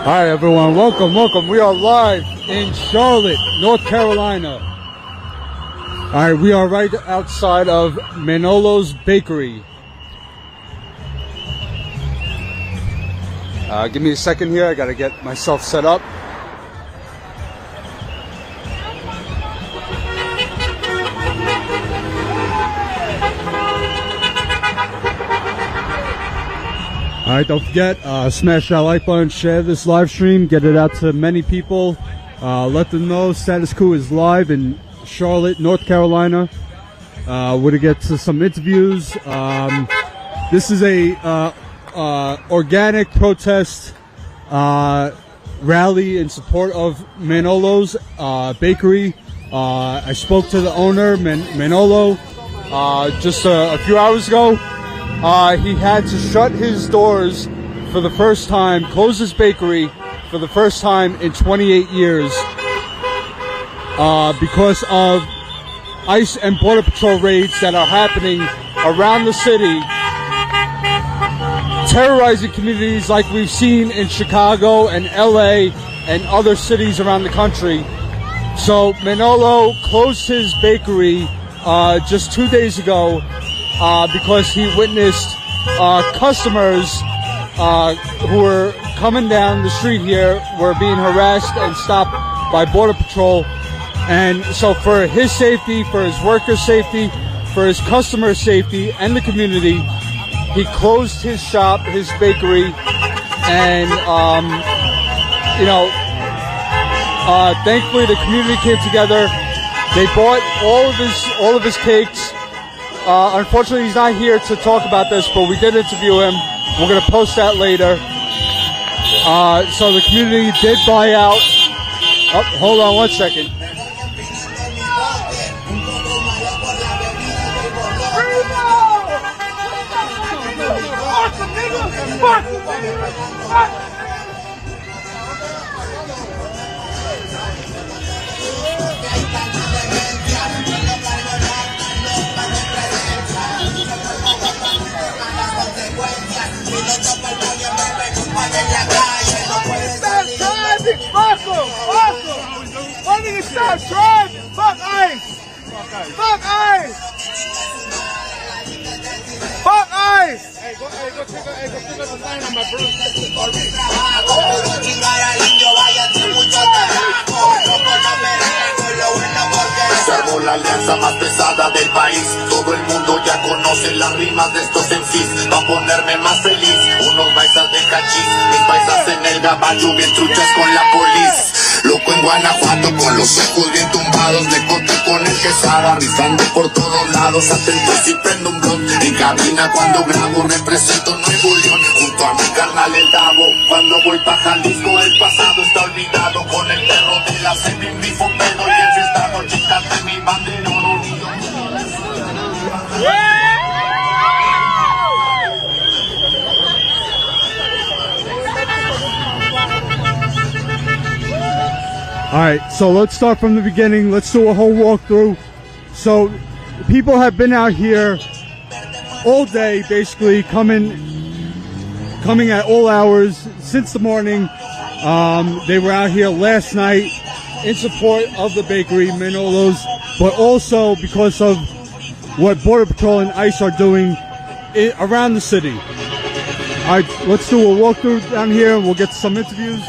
Hi everyone, welcome. We are live in Charlotte, North Carolina. Alright, we are right outside of Manolo's Bakery. Give me a second here, I gotta get myself set up. Alright, don't forget, smash that like button, share this live stream, get it out to many people. Let them know Status Coup is live in Charlotte, North Carolina. We're going to get to some interviews. This is a organic protest rally in support of Manolo's Bakery. I spoke to the owner, Manolo, just a few hours ago. He had to shut his doors for the first time, close his bakery for the first time in 28 years because of ICE and Border Patrol raids that are happening around the city, terrorizing communities like we've seen in Chicago and LA and other cities around the country. So Manolo closed his bakery just 2 days ago because he witnessed customers who were coming down the street here were being harassed and stopped by Border Patrol. And so for his safety, for his workers' safety, for his customer safety and the community, he closed his shop, his bakery, and thankfully the community came together. They bought all of his cakes. Unfortunately, he's not here to talk about this, but we did interview him. We're going to post that later. So the community did buy out. Oh, hold on one second. Stop driving! Fuck ICE! Fuck ICE! Fuck ICE! Hey, go pick up the sign on my broom. Se armó la alianza más pesada del país. Todo el mundo ya conoce las rimas de estos MCs. Va a ponerme más feliz. Unos paisas de cachis, mis paisas en el gabacho, bien truchas con la polis. Loco en Guanajuato con los ojos bien tumbados, me corté con el quesada, rifando por todos lados, atento si prendo un blog, en cabina cuando grabo, represento Nuevo León, junto a mi carnal el Davo, cuando voy pa' Jalisco el pasado está olvidado, con el perro de la semi, mi pedo y enfiestado, chicas de mi banderón unido. Alright, so let's start from the beginning. Let's do a whole walkthrough. So people have been out here all day, basically coming at all hours since the morning. They were out here last night in support of the bakery, Manolo's, but also because of what Border Patrol and ICE are doing around the city. Alright, let's do a walkthrough down here. We'll get to some interviews.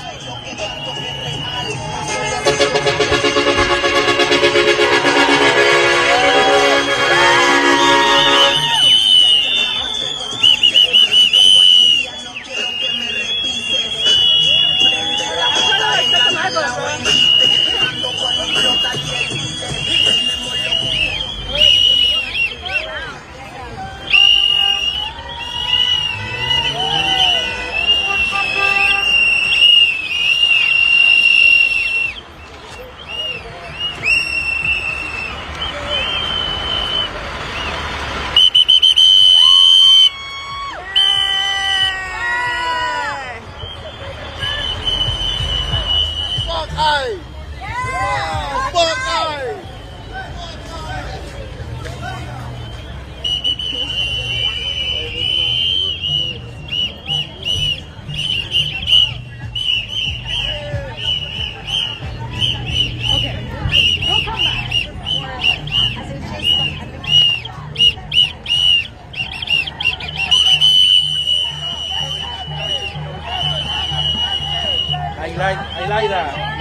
I like that.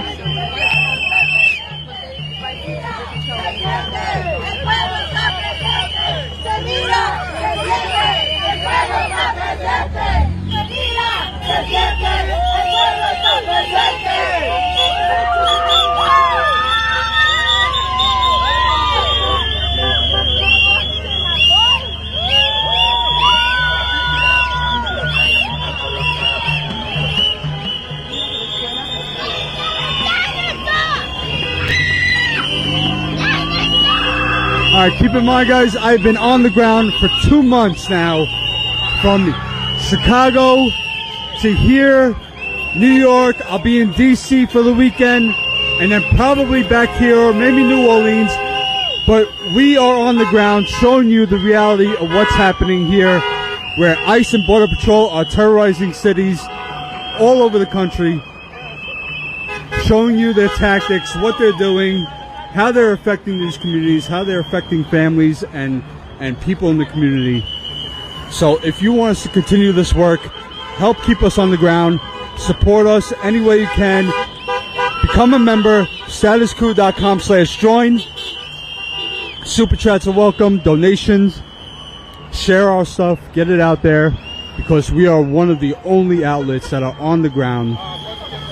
All right, keep in mind, guys, I've been on the ground for 2 months now, from Chicago to here, New York. I'll be in D.C. for the weekend, and then probably back here, or maybe New Orleans. But we are on the ground showing you the reality of what's happening here, where ICE and Border Patrol are terrorizing cities all over the country, showing you their tactics, what they're doing, how they're affecting these communities, how they're affecting families and people in the community. So if you want us to continue this work, help keep us on the ground, support us any way you can, become a member, statuscoup.com/join. Super chats are welcome, donations, share our stuff, get it out there, because we are one of the only outlets that are on the ground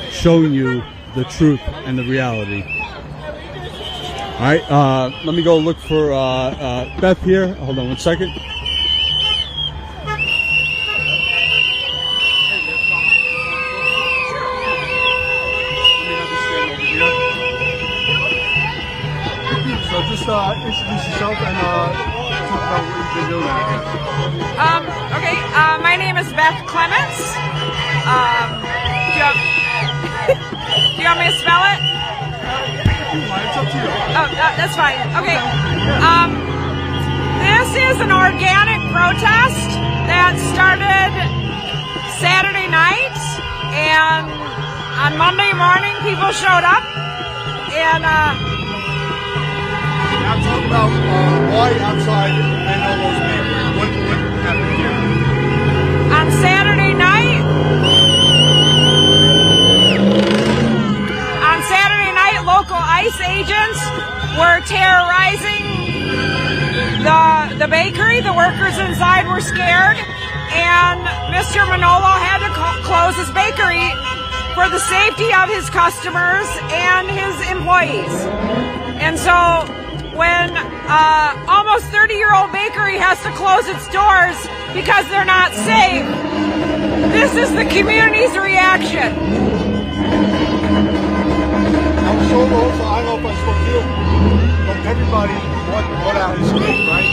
showing you the truth and the reality. All right, let me go look for Beth here. Hold on one second. So just introduce yourself and talk about what you've been doing out here. Okay, my name is Beth Clemens. Do you want me to spell it? It's up to you. Oh, that's fine. Okay. This is an organic protest that started Saturday night, and on Monday morning people showed up, and now talk about why outside Manolo's neighborhood. What happened here? on Saturday night, local ICE agents were terrorizing the bakery. The workers inside were scared, and Mr. Manolo had to close his bakery for the safety of his customers and his employees. And so when almost 30-year-old bakery has to close its doors because they're not safe, this is the community's reaction. So also, I don't know if I spoke to you, but everybody bought out his cake, right?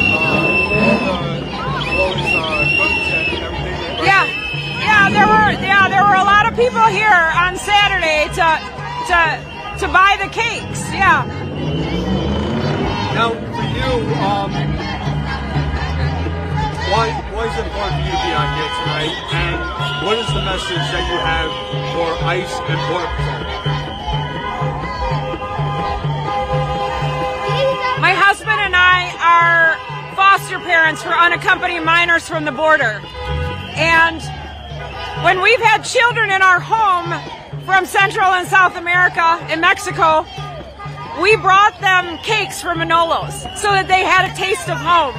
All his goods and everything. Right? Yeah, there were a lot of people here on Saturday to buy the cakes. Yeah. Now, for you, why is it important for you to be on here tonight? And what is the message that you have for ICE and Border Patrol? My husband and I are foster parents for unaccompanied minors from the border. And when we've had children in our home from Central and South America and Mexico, we brought them cakes from Manolo's so that they had a taste of home.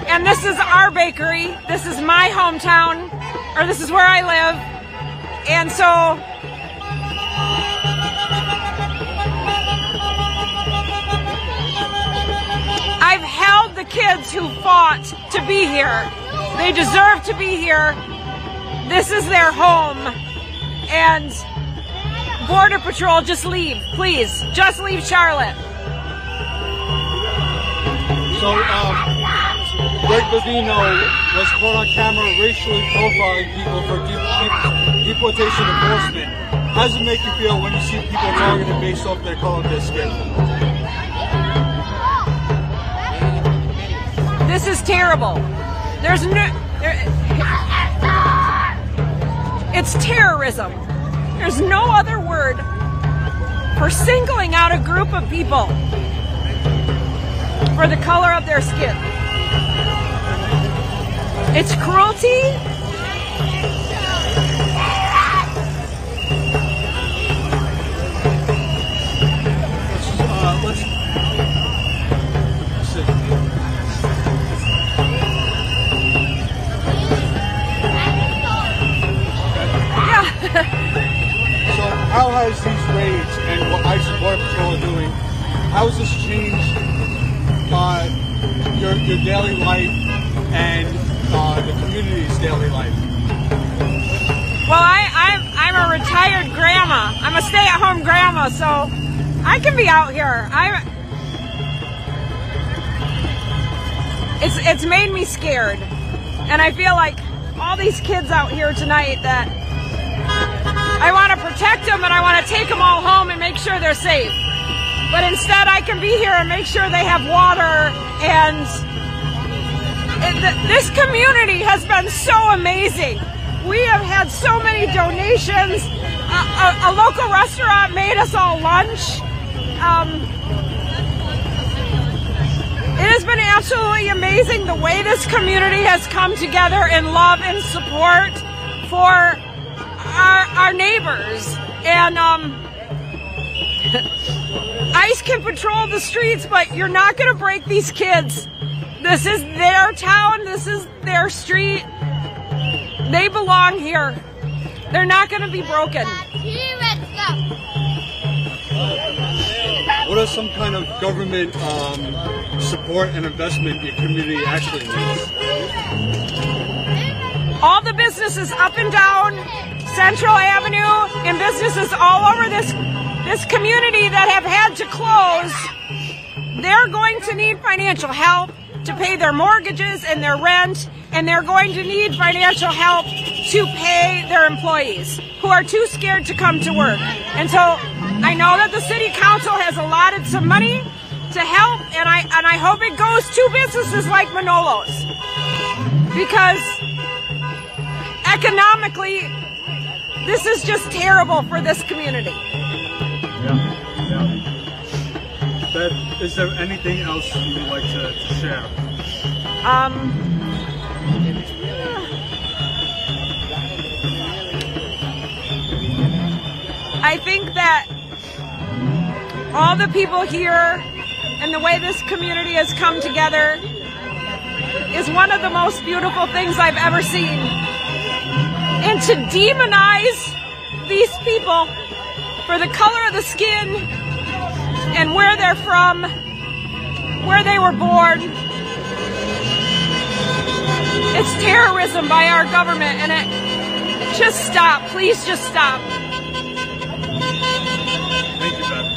And this is our bakery. This is my hometown, or this is where I live. And so I've held the kids who fought to be here. They deserve to be here. This is their home. And Border Patrol, just leave, please. Just leave Charlotte. So, Greg was caught on camera racially profiling people for deportation enforcement. How does it make you feel when you see people targeted based off their color of their skin? This is terrible. It's terrorism. There's no other word for singling out a group of people for the color of their skin. It's cruelty. how has these raids and what ICE and Border Patrol are doing, how has this changed your daily life and the community's daily life? Well, I'm a retired grandma. I'm a stay-at-home grandma, so I can be out here. It's made me scared, and I feel like all these kids out here tonight that I want to protect them and I want to take them all home and make sure they're safe. But instead, I can be here and make sure they have water. And this community has been so amazing. We have had so many donations. A local restaurant made us all lunch. It has been absolutely amazing the way this community has come together in love and support for our neighbors. And ICE can patrol the streets, but you're not going to break these kids. This is their town. This is their street. They belong here. They're not going to be broken. What are some kind of government support and investment your community actually needs? All the businesses up and down Central Avenue and businesses all over this community that have had to close, they're going to need financial help to pay their mortgages and their rent, and they're going to need financial help to pay their employees who are too scared to come to work. And so I know that the city council has allotted some money to help, and I hope it goes to businesses like Manolo's, because economically this is just terrible for this community. Yeah. Beth, is there anything else you would like to share? I think that all the people here and the way this community has come together is one of the most beautiful things I've ever seen. And to demonize these people for the color of the skin and where they're from, where they were born, it's terrorism by our government, and it just stop. Please just stop. Thank you, Beth.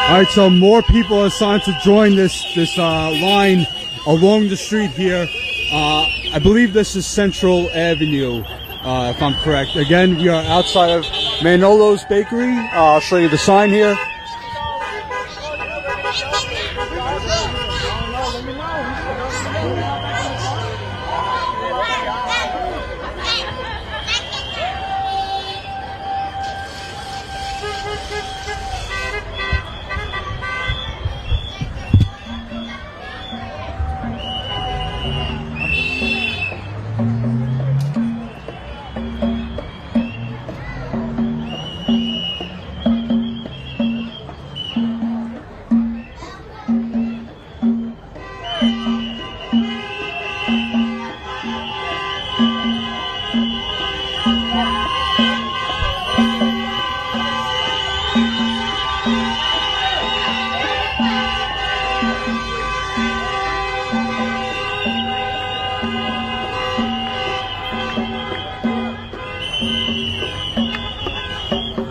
All right, so more people are starting to join this line along the street here. I believe this is Central Avenue, if I'm correct. Again, we are outside of Manolo's Bakery. I'll show you the sign here.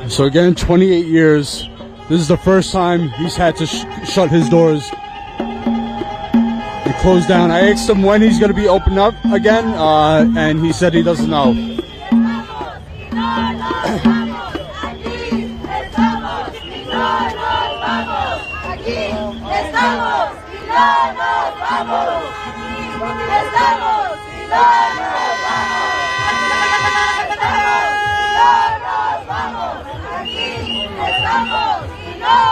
So again, 28 years. This is the first time he's had to shut his doors and close down. I asked him when he's going to be opened up again, and he said he doesn't know. No!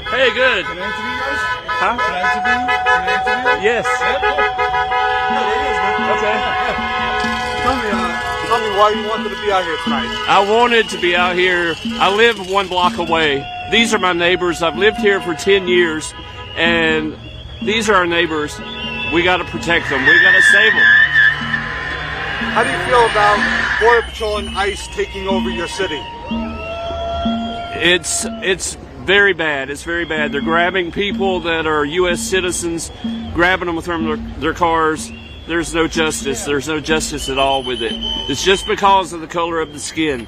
Hey, good. Can I interview you guys? Huh? Can I interview you? Can I interview you? Yes. Okay. Tell me why you wanted to be out here tonight. I wanted to be out here. I live 1 block away. These are my neighbors. I've lived here for 10 years, and these are our neighbors. We got to protect them. We got to save them. How do you feel about Border Patrol and ICE taking over your city? It's very bad. It's very bad. They're grabbing people that are U.S. citizens, grabbing them from their cars. There's no justice. There's no justice at all with it. It's just because of the color of the skin.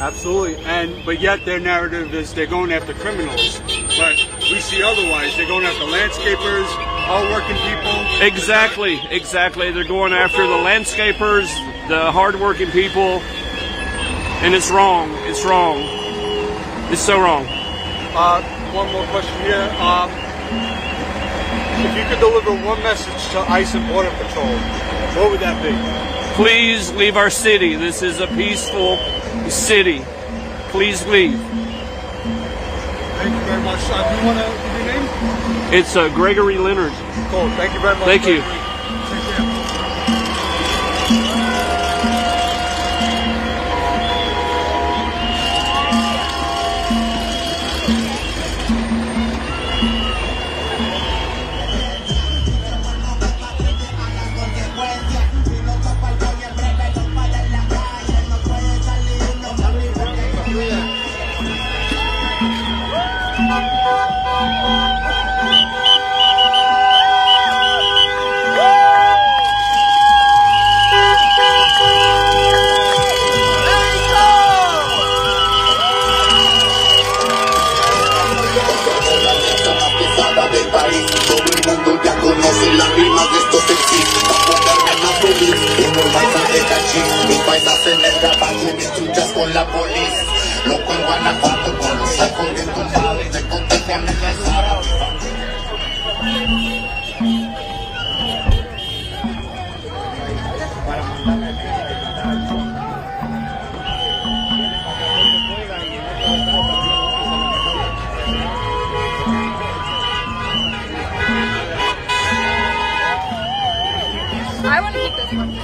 Absolutely, but yet their narrative is they're going after criminals. But we see otherwise. They're going after landscapers, hardworking people. Exactly. They're going after the landscapers, the hardworking people, and it's wrong. It's wrong. It's so wrong. One more question here. If you could deliver one message to ICE and Border Patrol, what would that be? Please leave our city. This is a peaceful city. Please leave. Thank you very much. Do you want to give your name? It's Gregory Leonard. Cool. Thank you very much. Thank you. Take care. Del país, todo el mundo ya conoce las rimas de estos MCs. Pa' ponerme más feliz, unos paisas de cachis, mis paisas en el gabacho, mis truchas con la polis. Loco en Guanajuato con los sacos bien tumbados, de contagian en la sala. I want to keep this one.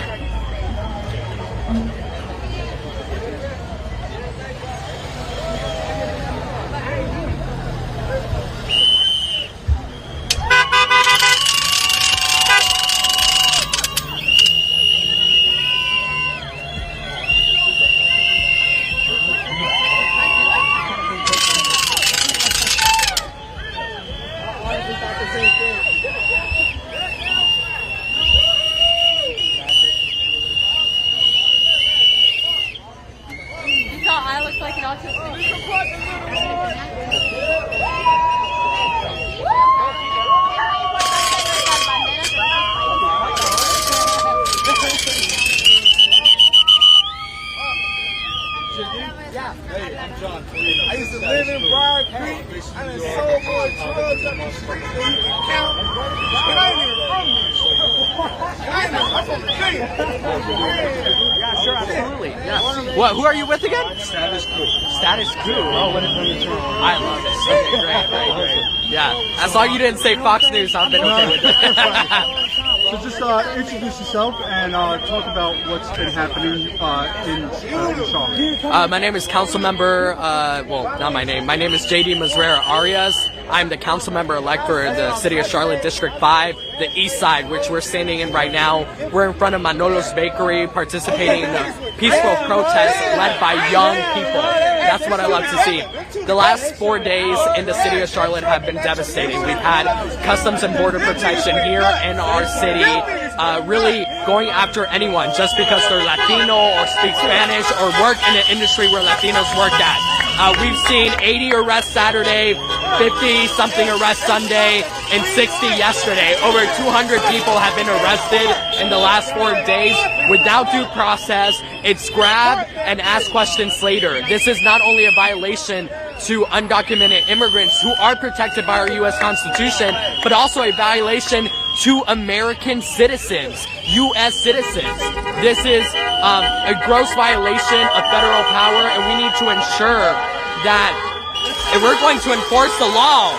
I look like an autistic. Hey, I'm John. I used to live in Briar Creek. I done sold more drugs on the street than you can count. And I ain't even from here. I'm from Virginia. Yeah, sure, absolutely. Yeah. What? Who are you with again? Status Coup. Status Coup. Oh, what is it? I love it. Okay, great. Yeah. As long as you didn't say Fox News, I've been okay with it. So just introduce yourself and talk about what's been happening in Charlotte. My name is Councilmember, well, not my name. My name is J.D. Mazrera Arias. I'm the Councilmember-elect for the City of Charlotte, District 5, the East Side, which we're standing in right now. We're in front of Manolo's Bakery, participating in a peaceful protest led by young people. That's what I love to see. The last 4 days in the City of Charlotte have been devastating. We've had Customs and Border Protection here in our city really going after anyone just because they're Latino or speak Spanish or work in an industry where Latinos work at. We've seen 80 arrests Saturday, 50-something arrests Sunday, and 60 yesterday. Over 200 people have been arrested in the last 4 days without due process. It's grab and ask questions later. This is not only a violation to undocumented immigrants who are protected by our U.S. Constitution, but also a violation to American citizens, U.S. citizens. This is a gross violation of federal power, and we need to ensure that if we're going to enforce the law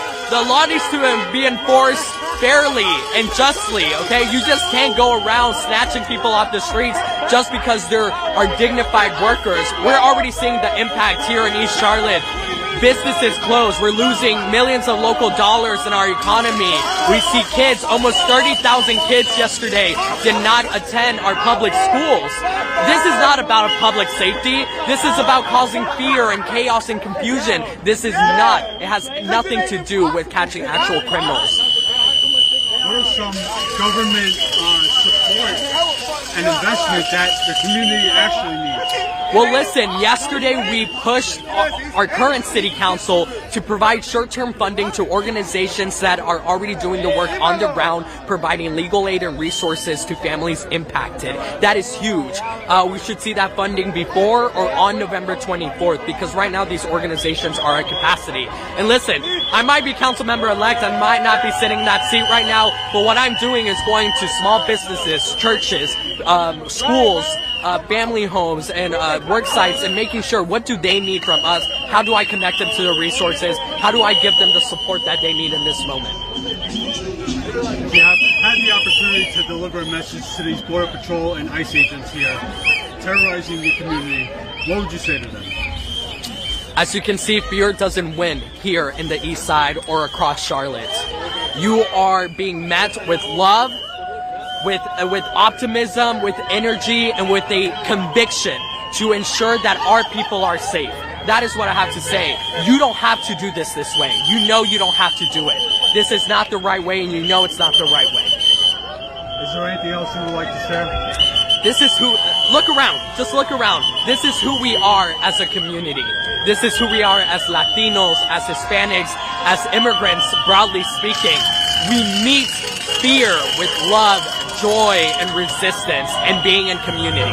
needs to be enforced fairly and justly, okay? You just can't go around snatching people off the streets just because they're dignified workers. We're already seeing the impact here in East Charlotte. Businesses closed. We're losing millions of local dollars in our economy. We see kids, almost 30,000 kids yesterday did not attend our public schools. This is not about public safety. This is about causing fear and chaos and confusion. This is not. It has nothing to do with catching actual criminals. What are some government support and investment that the community actually needs? Well, listen, yesterday we pushed our current city council to provide short-term funding to organizations that are already doing the work on the ground, providing legal aid and resources to families impacted. That is huge. We should see that funding before or on November 24th, because right now these organizations are at capacity. And listen, I might be council member-elect, I might not be sitting in that seat right now, but what I'm doing is going to small businesses, churches, schools, family homes, and work sites, and making sure what do they need from us, how do I connect them to the resources, how do I give them the support that they need in this moment. You have had the opportunity to deliver a message to these Border Patrol and ICE agents here, terrorizing the community. What would you say to them? As you can see, fear doesn't win here in the East Side or across Charlotte. You are being met with love, with optimism, with energy, and with a conviction to ensure that our people are safe. That is what I have to say. You don't have to do this way. You know you don't have to do it. This is not the right way, and you know it's not the right way. Is there anything else you would like to share? This is who, look around, just look around. This is who we are as a community. This is who we are as Latinos, as Hispanics, as immigrants, broadly speaking. We meet fear with love, joy, and resistance, and being in community.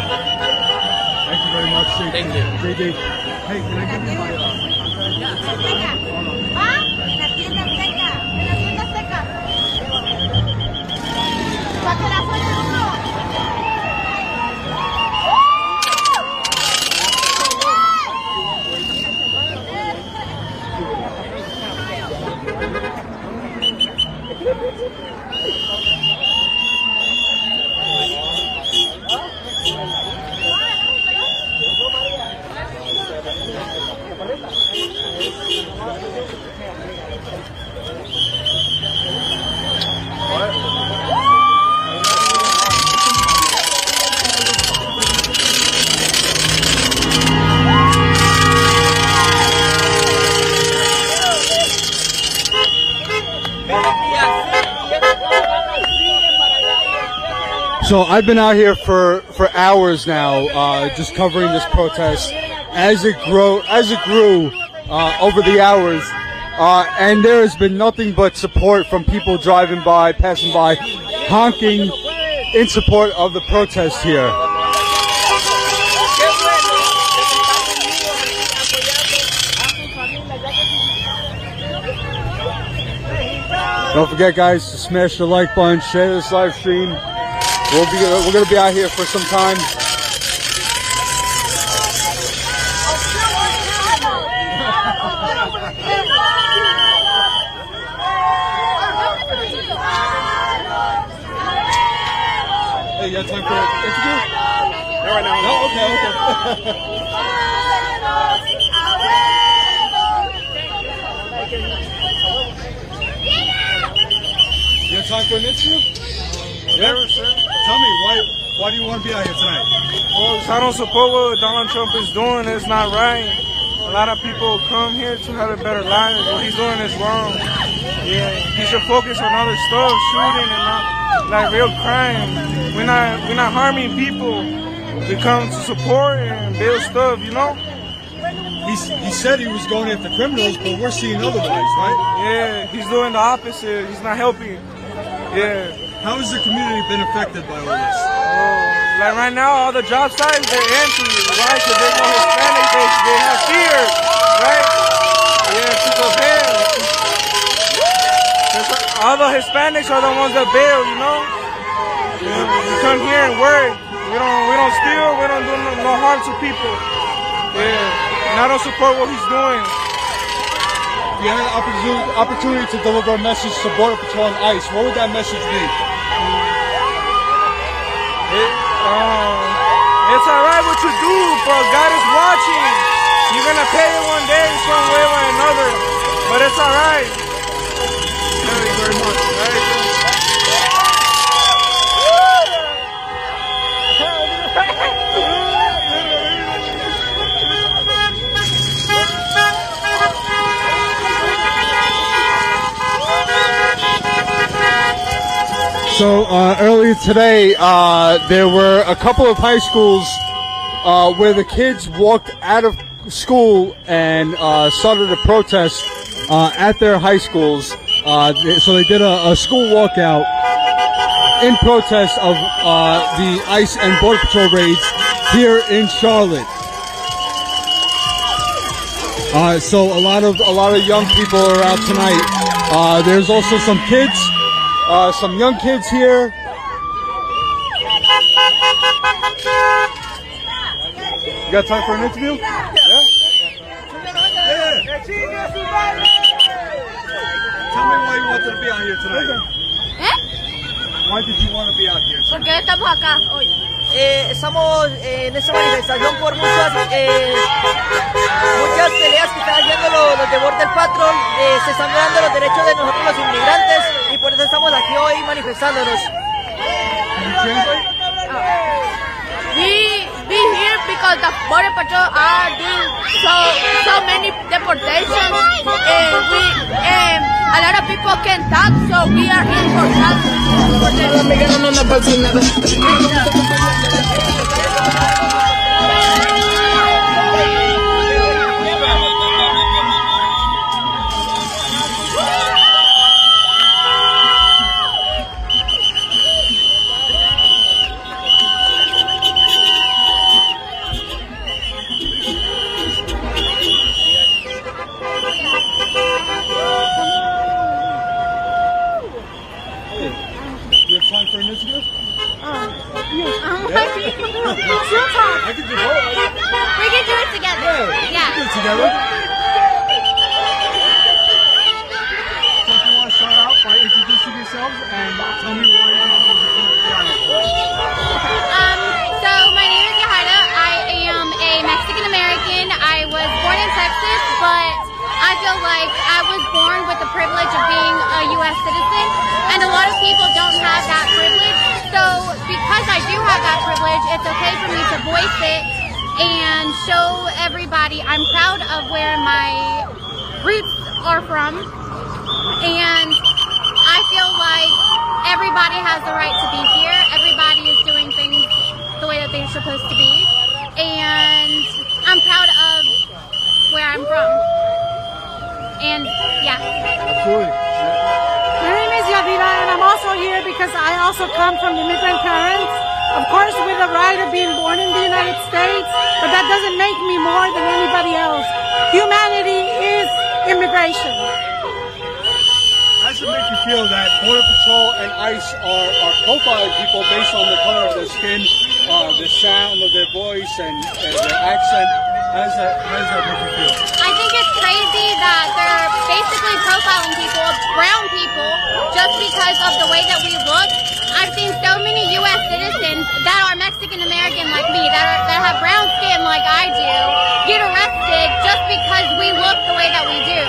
Thank you very much. Thank you. JD. Hey, can I give you my So I've been out here for hours now, just covering this protest as it grew over the hours, and there has been nothing but support from people driving by, passing by, honking in support of the protest here. Don't forget, guys, to smash the like button, share this live stream. We're gonna be out here for some time. Hey, you got time for an interview? Not right now. No, okay. You got time for an interview? Yeah, sir. Tell me, why do you want to be out here tonight? Well, I don't support what Donald Trump is doing. It's not right. A lot of people come here to have a better life. What he's doing is wrong. Yeah, he should focus on other stuff, shooting and like real crime. We're not harming people. We come to support and build stuff, you know? He said he was going after criminals, but we're seeing otherwise, right? Yeah, he's doing the opposite. He's not helping. Yeah. How has the community been affected by all this? Like right now, all the job sites, they're empty. Why? Because they know Hispanic, they have fear, right? Yeah, people bail. All the Hispanics are the ones that bail, you know? We come here and work. We don't steal, we don't do no harm to people. Yeah, and I don't support what he's doing. If you had an opportunity to deliver a message to Border Patrol and ICE, what would that message be? It's alright what you do, but God is watching. You're gonna pay it one day, some way or another. But it's alright. Thank you very much. So earlier today, there were a couple of high schools where the kids walked out of school and started a protest at their high schools. So they did a school walkout in protest of the ICE and Border Patrol raids here in Charlotte. So a lot of young people are out tonight. There's also some kids. Some young kids here. You got time for an interview? Yeah? Tell me why you wanted to be out here tonight. Why did you want to be out here tonight? Porque estamos acá hoy. Estamos en esa manifestación por muchas peleas que están haciendo los de Border Patrol. Se están dando los derechos de nosotros los inmigrantes y por eso estamos aquí hoy manifestándonos. We here because the Border Patrol are doing so many deportations and a lot of people can't talk, so we are here for that. I can do both. We can do it together. Yeah. We can do it together. So if you want to start out by introducing yourselves and tell me why you want to be on. So my name is Yahaira. I am a Mexican American. I was born in Texas, but I feel like I was born with the privilege of being a U.S. citizen, and a lot of people don't have that privilege. So because I do have that privilege, it's okay for me to voice it and show everybody I'm proud of where my roots are from. And I feel like everybody has the right to be here. Everybody is doing things the way that they're supposed to be. And I'm proud of where I'm from. And yeah. Absolutely. My name is Yadira, and I'm also here because I also come from immigrant parents. Of course, with the right of being born in the United States, but that doesn't make me more than anybody else. Humanity is immigration. How does it make you feel that Border Patrol and ICE are profiling people based on the color of their skin, the sound of their voice, and their accent? How does that make you feel? I think it's crazy that they're basically profiling people, brown people, just because of the way that we look. I've seen so many U.S. citizens that are Mexican American like me, that have brown skin like I do, get arrested just because we look the way that we do.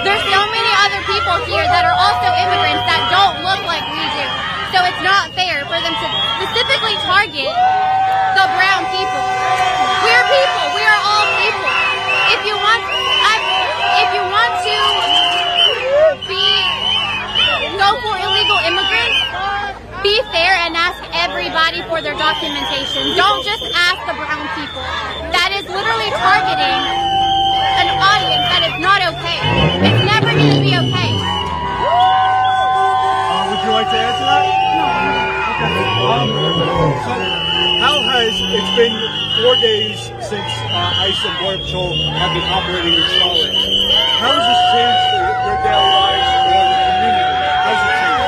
There's so many other people here that are also immigrants that don't look like we do. So it's not fair for them to specifically target the brown people. We're people. We are all people. If you want to go for illegal immigrants, be people. That is literally targeting an audience that is not okay. It's never going to be okay. Would you like to add to that? No. Okay. So how has it been 4 days since ICE and Border Patrol have been operating in Charlotte? How has this changed your daily lives or the community? How has it changed?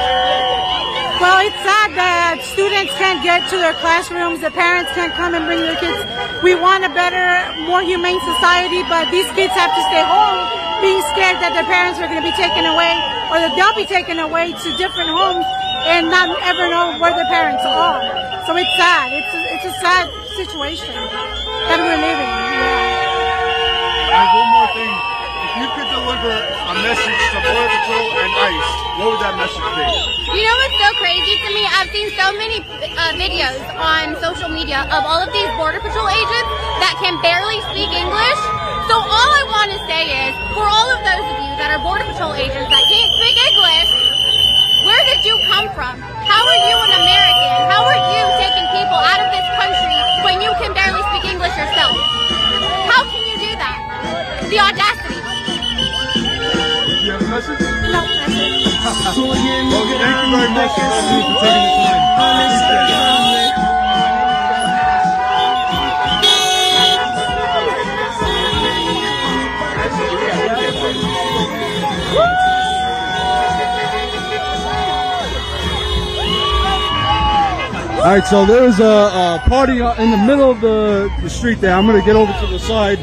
Well, it's sad that students can't get to their classrooms, the parents can't come and bring their kids. We want a better, more humane society, but these kids have to stay home being scared that their parents are going to be taken away or that they'll be taken away to different homes and not ever know where their parents are. So it's sad. It's a sad situation that we're living in. Yeah. And one more thing. If you could deliver a message to Border Patrol and ICE, what would that message be? You know what's so crazy to me? I've seen so many videos on social media of all of these Border Patrol agents that can barely speak English. So all I want to say is, for all of those of you that are Border Patrol agents that can't speak English, where did you come from? How are you an American? How are you taking people out of this country when you can barely speak English yourself? How can you do that? The audacity. Do you have a message? No, that's it. Well, thank you very much for taking the time. All right, so there's a party in the middle of the street there. I'm going to get over to the side.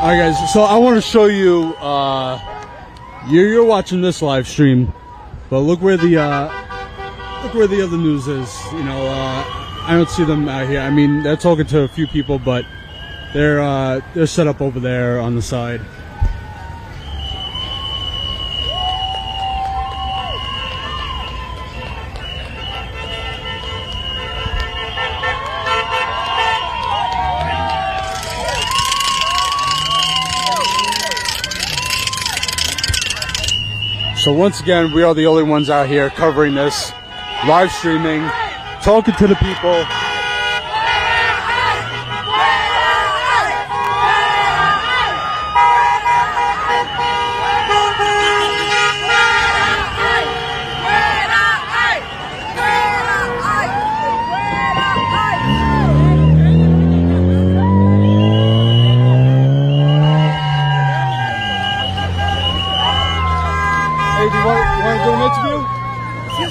Alright guys, so I want to show you, you're watching this live stream, but look where the other news is. You know, I don't see them out here. I mean, they're talking to a few people, but they're set up over there on the side. So once again, we are the only ones out here covering this, live streaming, talking to the people.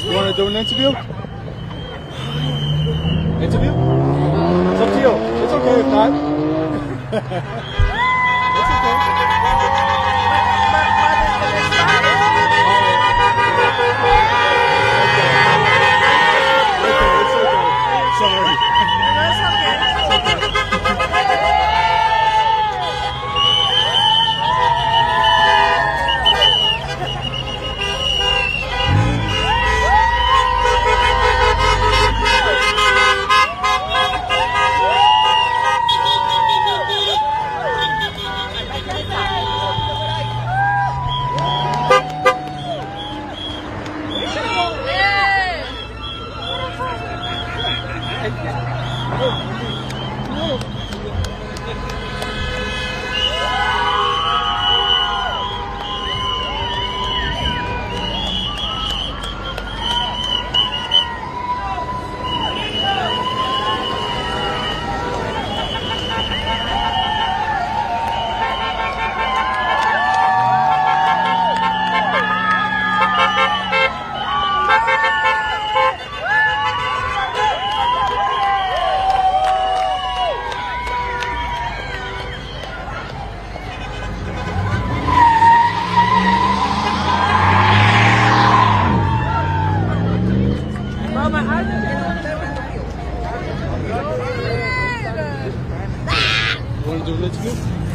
You want to do an interview? Interview? It's up to you. It's okay if not. It's okay. sorry.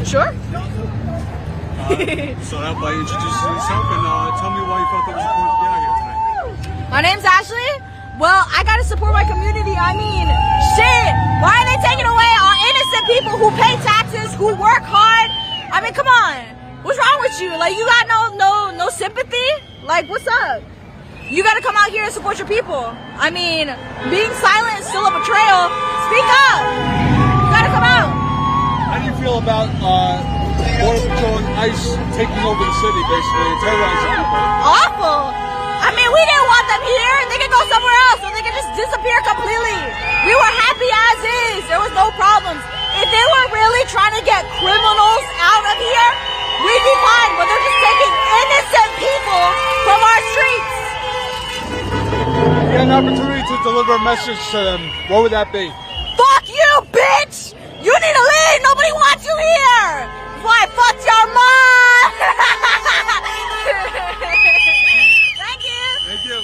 Sure. Start out by introducing yourself and tell me why you felt it was important to get out here tonight. My name's Ashley. Well, I gotta support my community. I mean, shit. Why are they taking away our innocent people who pay taxes, who work hard? I mean, come on. What's wrong with you? Like, you got no sympathy? Like, what's up? You gotta come out here and support your people. I mean, being silent is still a betrayal. Speak up. You gotta come out. How do you feel about Border Patrol and ICE taking over the city, basically, and terrorizing people? Awful. I mean, we didn't want them here. They could go somewhere else, or they could just disappear completely. We were happy as is. There was no problems. If they were really trying to get criminals out of here, we'd be fine. But they're just taking innocent people from our streets. If you had an opportunity to deliver a message to them, what would that be? Fuck you, bitch! You need to leave! Nobody wants you here! Why, fuck your mom! Thank you! Thank you.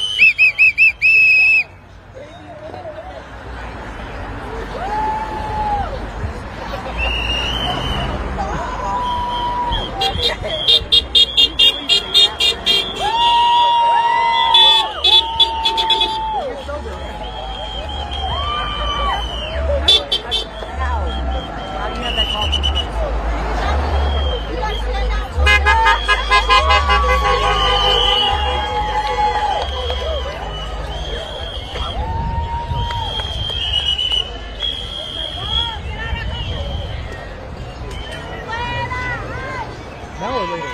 Now or later?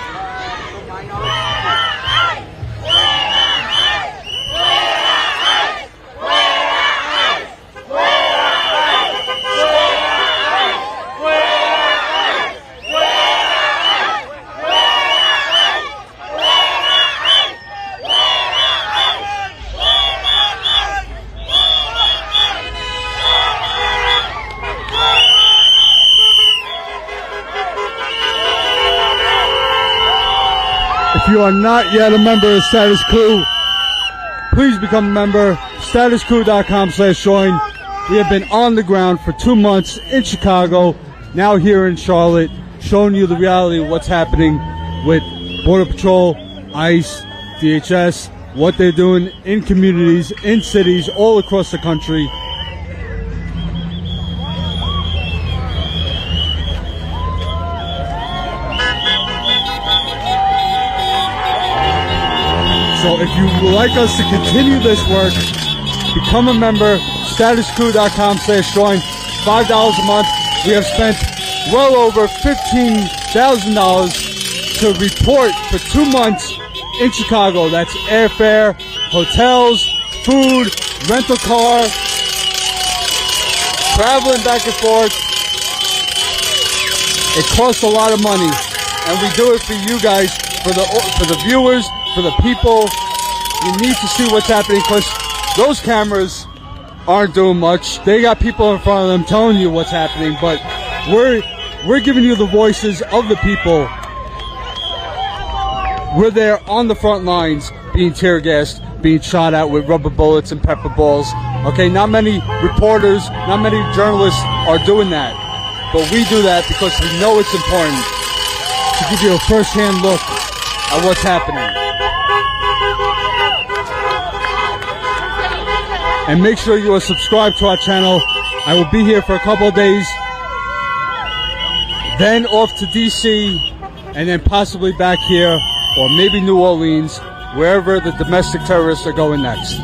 If you are not yet a member of Status Coup, please become a member. StatusCoup.com/join. We have been on the ground for 2 months in Chicago, now here in Charlotte, showing you the reality of what's happening with Border Patrol, ICE, DHS, what they're doing in communities, in cities, all across the country. So if you would like us to continue this work, become a member, StatusCoup.com/join, $5 a month. We have spent well over $15,000 to report for 2 months in Chicago. That's airfare, hotels, food, rental car, traveling back and forth. It costs a lot of money, and we do it for you guys, for the viewers, for the people. You need to see what's happening, because those cameras aren't doing much. They got people in front of them telling you what's happening, but we're giving you the voices of the people. We're there on the front lines, being tear gassed, being shot at with rubber bullets and pepper balls. Okay, not many reporters, not many journalists are doing that. But we do that because we know it's important to give you a first-hand look at what's happening. And make sure you are subscribed to our channel. I will be here for a couple of days, then off to DC, and then possibly back here, or maybe New Orleans, wherever the domestic terrorists are going next.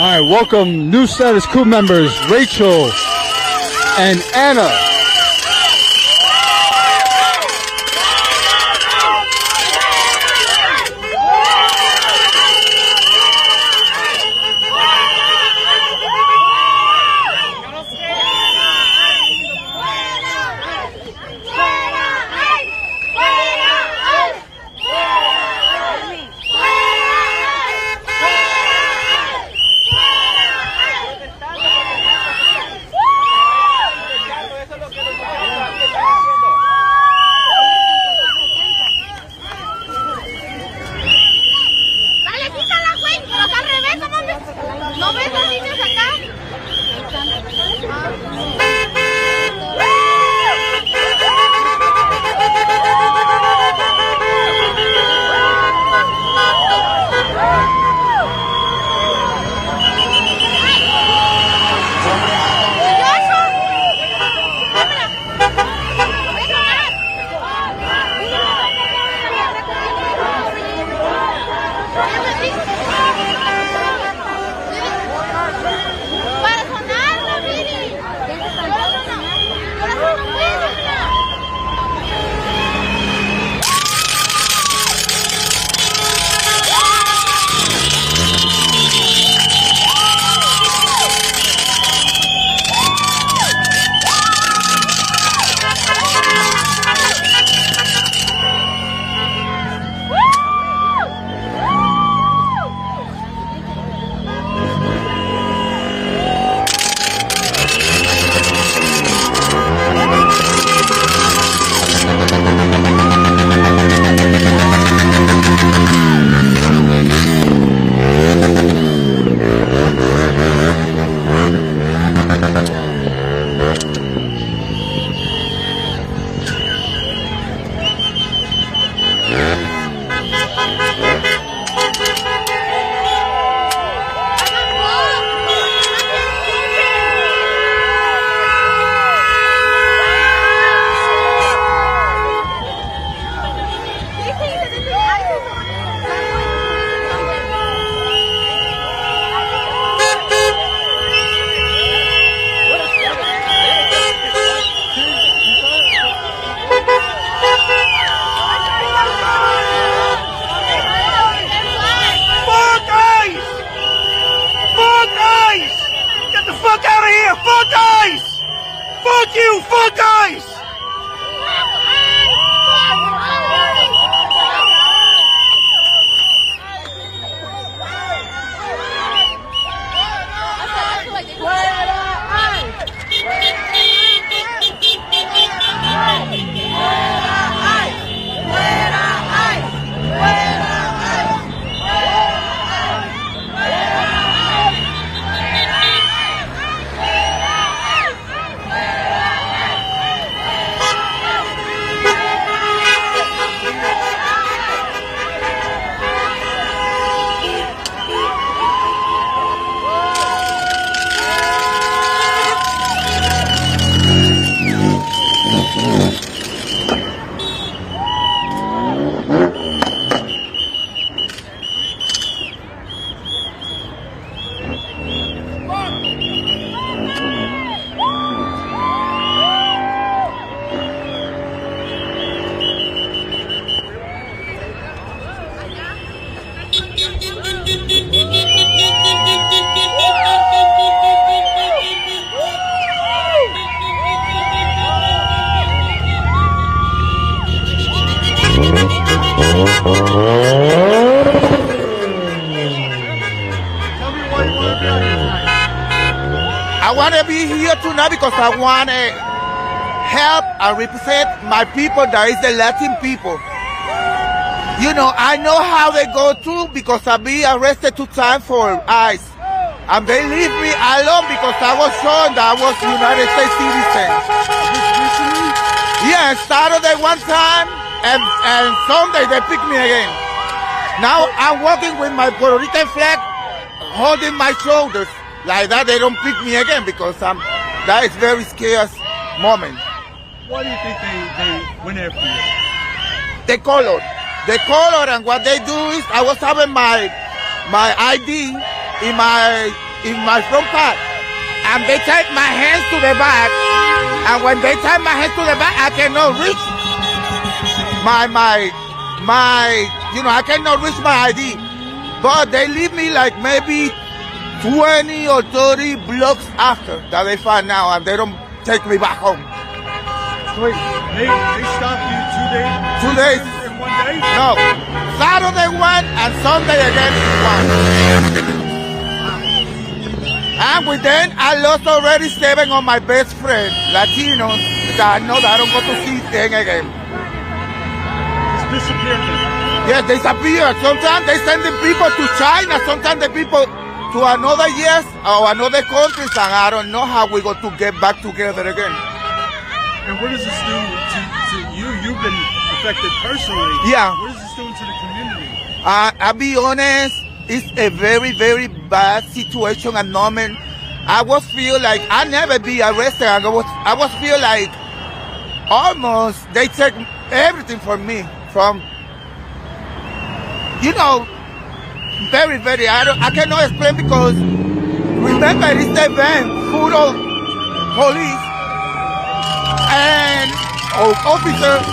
All right, welcome new Status Coup members, Rachel and Anna. I want to be here tonight because I want to help and represent my people, that is the Latin people. You know, I know how they go through because I be arrested 2 times for ICE. And they leave me alone because I was shown that I was United States citizen. Yeah, Saturday one time and Sunday they pick me again. Now I'm walking with my Puerto Rican flag holding my shoulders. Like that, they don't pick me again because that is very scary moment. Why do you think they went after you? The color, and what they do is I was having my ID in my front part, and they take my hands to the back, and when they take my hands to the back, I cannot reach I cannot reach my ID, but they leave me like maybe 20 or 30 blocks after that they find out, and they don't take me back home. Wait, they stopped you 2 days? 2 days. In 1 day? No. Saturday one and Sunday again one. And with then I lost already 7 of my best friends, Latinos, that I know that I don't go to see them again. It's disappeared then? Yes, they disappear. Sometimes they send the people to China, sometimes the people to another years or another countries, and I don't know how we're going to get back together again. And what does this do to you? You've been affected personally. Yeah. What is this doing to the community? I'll be honest, it's a very, very bad situation at the moment. I was feel like I never be arrested. I was feel like almost they take everything from me. Very, very, I cannot explain because remember it's the van full of police and officers,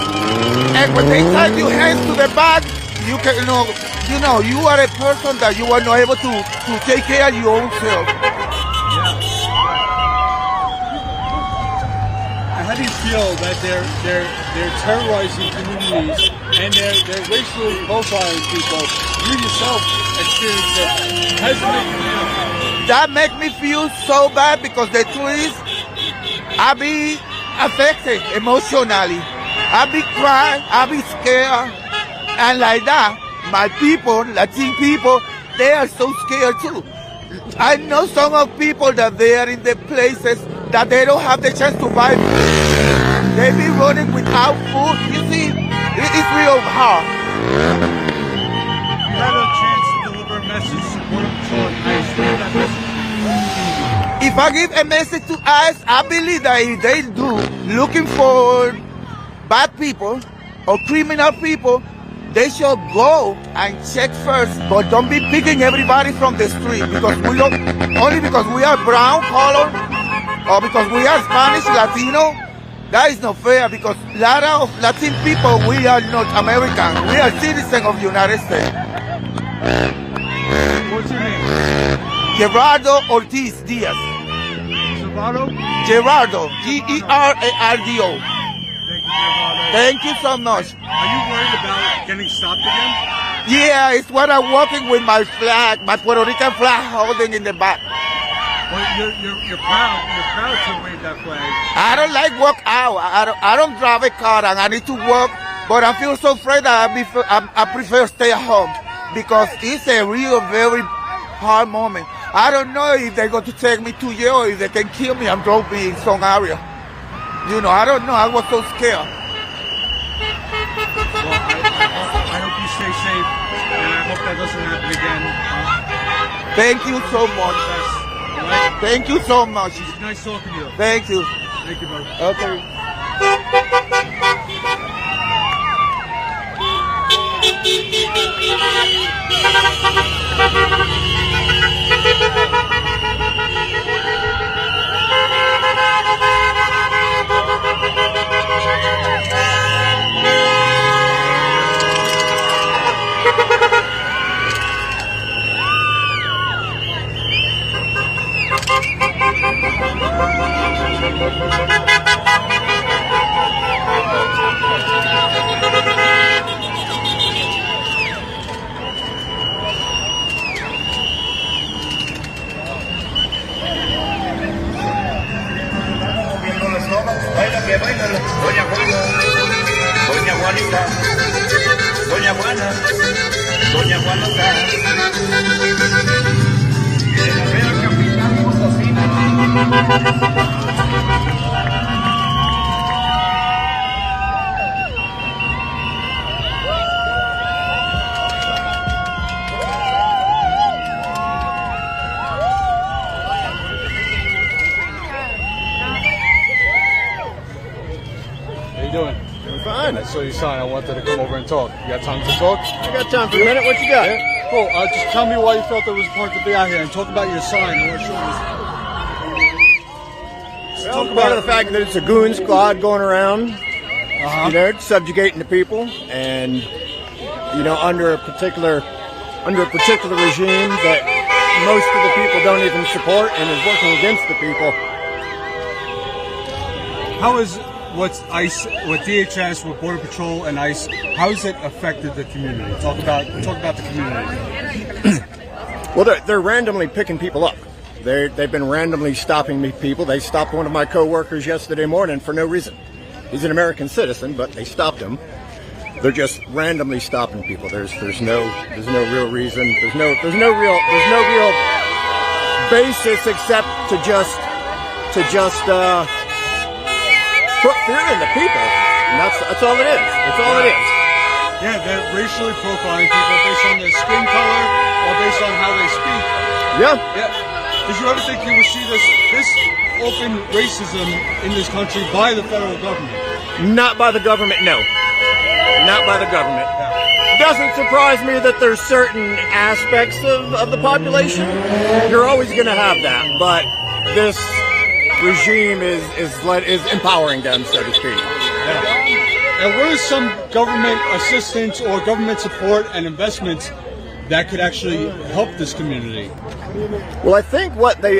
and when they tie your hands to the back, you are a person that you are not able to take care of your own self. How do you feel that they're terrorizing communities and they're racially profiling people? You yourself experienced it. How does it make you feel? That makes me feel so bad because the truth is, I be affected emotionally. I be crying, I be scared, and like that, my people, Latin people, they are so scared too. I know some of people that they are in the places that they don't have the chance to buy food. They be running without food. You see, it's real hard. You had a chance to deliver a message to Border Patrol and ICE. What is that message? If I give a message to ICE, I believe that if they do looking for bad people or criminal people, they should go and check first, but don't be picking everybody from the street because only because we are brown color or because we are Spanish, Latino. That is not fair because a lot of Latin people, we are not American. We are citizens of the United States. What's your name? Gerardo Ortiz Diaz. Gerardo? Gerardo, Gerardo. Thank you so much. Are you worried about getting stopped again? Yeah, it's what I'm walking with my flag, my Puerto Rican flag holding in the back. Well, you're proud. You're proud to wave that flag. I don't like walk out. I don't drive a car and I need to walk, but I feel so afraid that I prefer stay at home because it's a real, very hard moment. I don't know if they're going to take me to jail or if they can kill me and throw me in some area. I don't know. I was so scared. Well, I hope you stay safe, and I hope that doesn't happen again. Thank you so much. Right? Thank you so much. It's nice talking to you. Thank you. Thank you, brother. Okay. Juanita, Doña Juana, Doña Juanita. En la Real Capital Potosina. Fine. I saw your sign. I wanted to come over and talk. You got time to talk? I got time for a minute. What you got? Yeah? Cool. Just tell me why you felt it was important to be out here and talk about your sign. I want to show Well, part of the fact that it's a goon squad going around, you know, subjugating the people, and you know, under a particular regime that most of the people don't even support and is working against the people. How is what's ICE, what DHS, what Border Patrol and ICE, how has it affected the community? Talk about the community. Well, they're randomly picking people up. They've been randomly stopping people. They stopped one of my co-workers yesterday morning for no reason. He's an American citizen, but they stopped him. They're just randomly stopping people. There's no real reason. There's no real basis except to just put fear in the people. And that's all it is. That's all it is. Yeah, they're racially profiling people based on their skin color or based on how they speak. Yeah. Did you ever think you would see this open racism in this country by the federal government? Not by the government, no. Not by the government. Doesn't surprise me that there's certain aspects of the population. You're always going to have that, but this regime is empowering them, so to speak. Yeah. And what is some government assistance or government support and investments that could actually help this community? Well, I think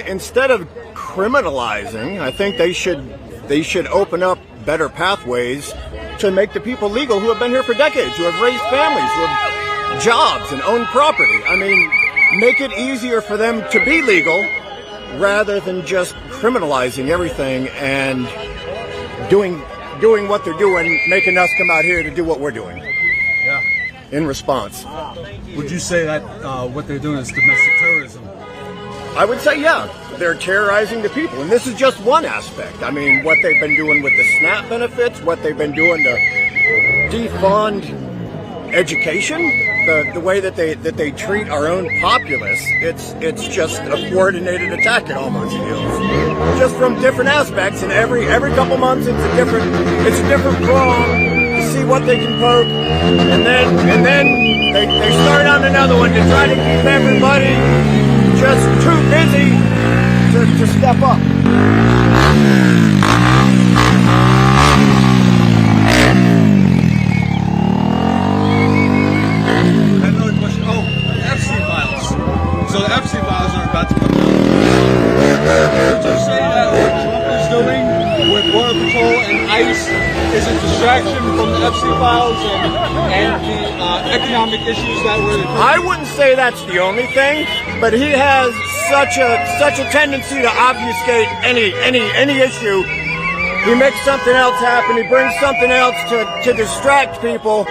instead of criminalizing, I think they should open up better pathways to make the people legal who have been here for decades, who have raised families, who have jobs and own property. I mean, make it easier for them to be legal rather than just criminalizing everything and doing what they're doing, making us come out here to do what we're doing. Yeah. In response. Would you say that what they're doing is domestic terrorism? I would say, yeah. They're terrorizing the people, and this is just one aspect. I mean, what they've been doing with the SNAP benefits, what they've been doing to defund education, the way that they treat our own populace, it's just a coordinated attack. It almost feels, just from different aspects, and every couple months it's a different prong to see what they can poke, and then they start on another one to try to keep everybody just too busy to step up. Another question. Oh, Epstein files. So the Epstein files are about to come out. Would you say that what Trump is doing with Border Patrol and ICE is a distraction from the Epstein files and the economic issues that were? I wouldn't say that's the only thing, but he has such a tendency to obfuscate any issue. He makes something else happen. He brings something else to distract people.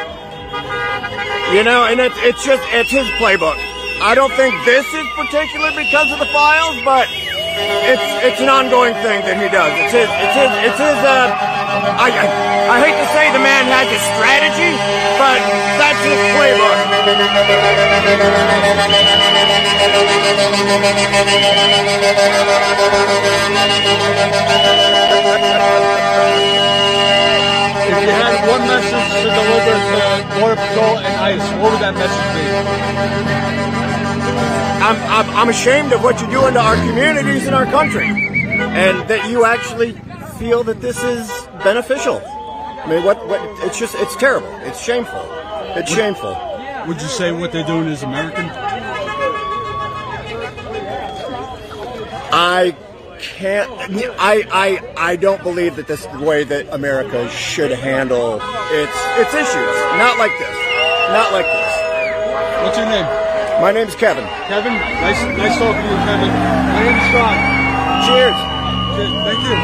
You know, and it's his playbook. I don't think this is particular because of the files, but it's an ongoing thing that he does. It's his. I hate to say the man has a strategy, but that's his playbook. If you had one message to deliver to Border Patrol and ICE, what would that message be? I'm ashamed of what you're doing to our communities and our country, and that you actually feel that this is beneficial. I mean, it's terrible. It's shameful. It's shameful. Would you say what they're doing is American? I can't. I don't believe that this is the way that America should handle its issues. Not like this. Not like this. What's your name? My name's Kevin. Kevin, nice talking to you, Kevin. My name's John. Cheers. Thank you.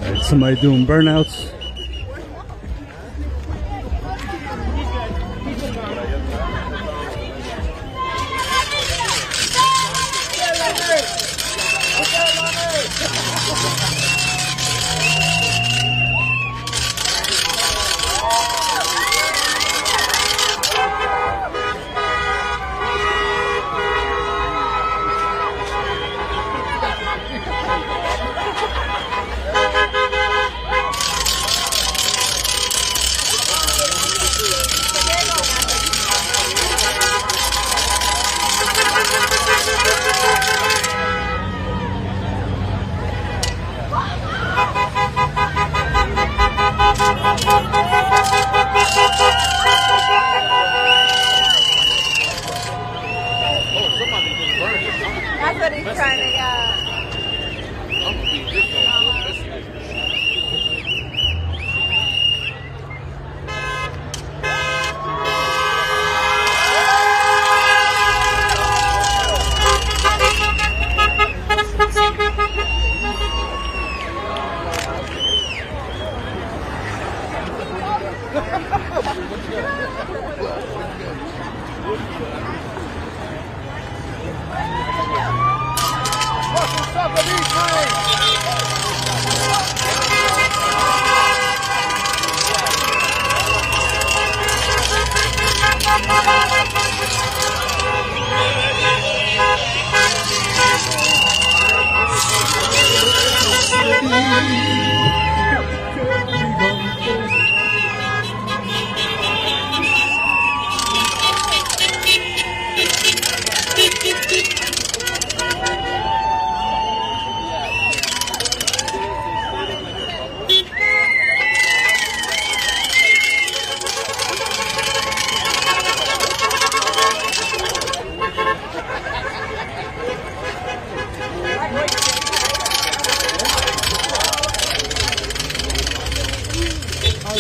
All right, somebody doing burnouts. That's what he's trying to,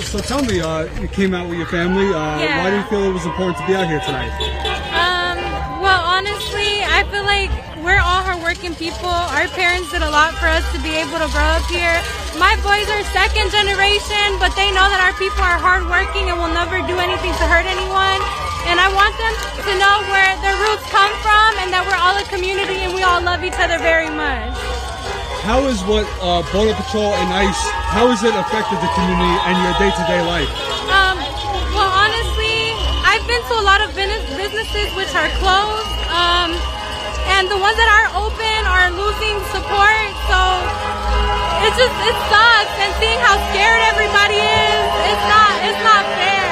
So tell me, you came out with your family. Yeah. Why do you feel it was important to be out here tonight? Well, honestly, I feel like we're all hardworking people. Our parents did a lot for us to be able to grow up here. My boys are second generation, but they know that our people are hardworking and will never do anything to hurt anyone. And I want them to know where their roots come from and that we're all a community and we all love each other very much. How is what Border Patrol and ICE, how has it affected the community and your day-to-day life? Well, honestly, I've been to a lot of businesses which are closed, and the ones that are open are losing support, so it sucks, and seeing how scared everybody is, it's not fair.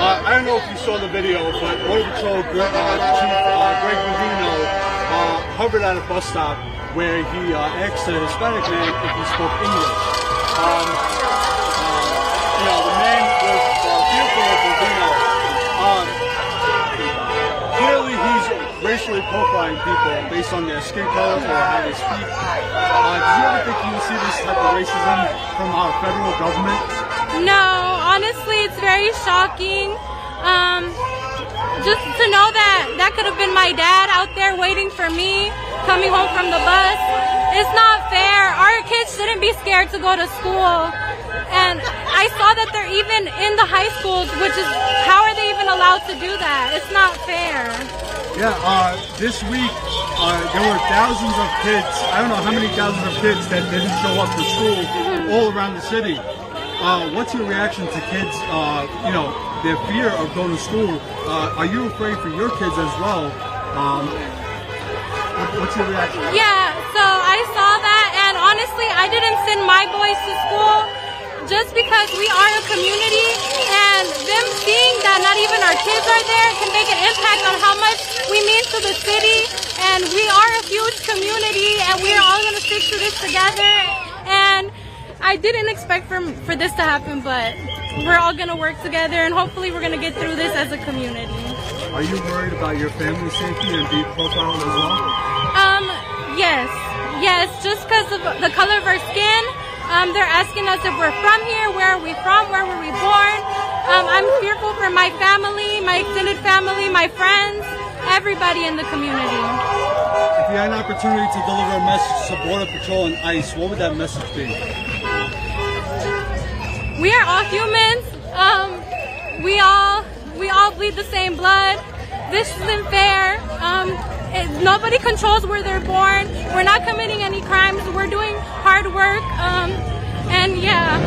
I don't know if you saw the video, but Border Patrol Chief Gregory hovered at a bus stop where he asked a Hispanic man if he spoke English. The man was fearful of Bovino. Clearly he's racially profiling people based on their skin color or how they speak. Do you ever think you will see this type of racism from our federal government? No, honestly, it's very shocking. Just to know that could have been my dad out there waiting for me, coming home from the bus. It's not fair. Our kids shouldn't be scared to go to school. And I saw that they're even in the high schools, which is, how are they even allowed to do that? It's not fair. Yeah, this week there were thousands of kids, I don't know how many thousands of kids that didn't show up for school all around the city. What's your reaction to kids, their fear of going to school? Are you afraid for your kids as well? What's your reaction? Yeah, so I saw that, and honestly, I didn't send my boys to school just because we are a community, and them seeing that not even our kids are there can make an impact on how much we mean to the city, and we are a huge community, and we are all going to stick to this together, and I didn't expect for this to happen, but we're all going to work together, and hopefully we're going to get through this as a community. Are you worried about your family's safety and being profiled as well? Yes, just because of the color of our skin. They're asking us if we're from here, where are we from, where were we born. I'm fearful for my family, my extended family, my friends, everybody in the community. If you had an opportunity to deliver a message to Border Patrol and ICE, what would that message be? We are all humans. We all bleed the same blood. This isn't fair. Nobody controls where they're born. We're not committing any crimes. We're doing hard work. And yeah.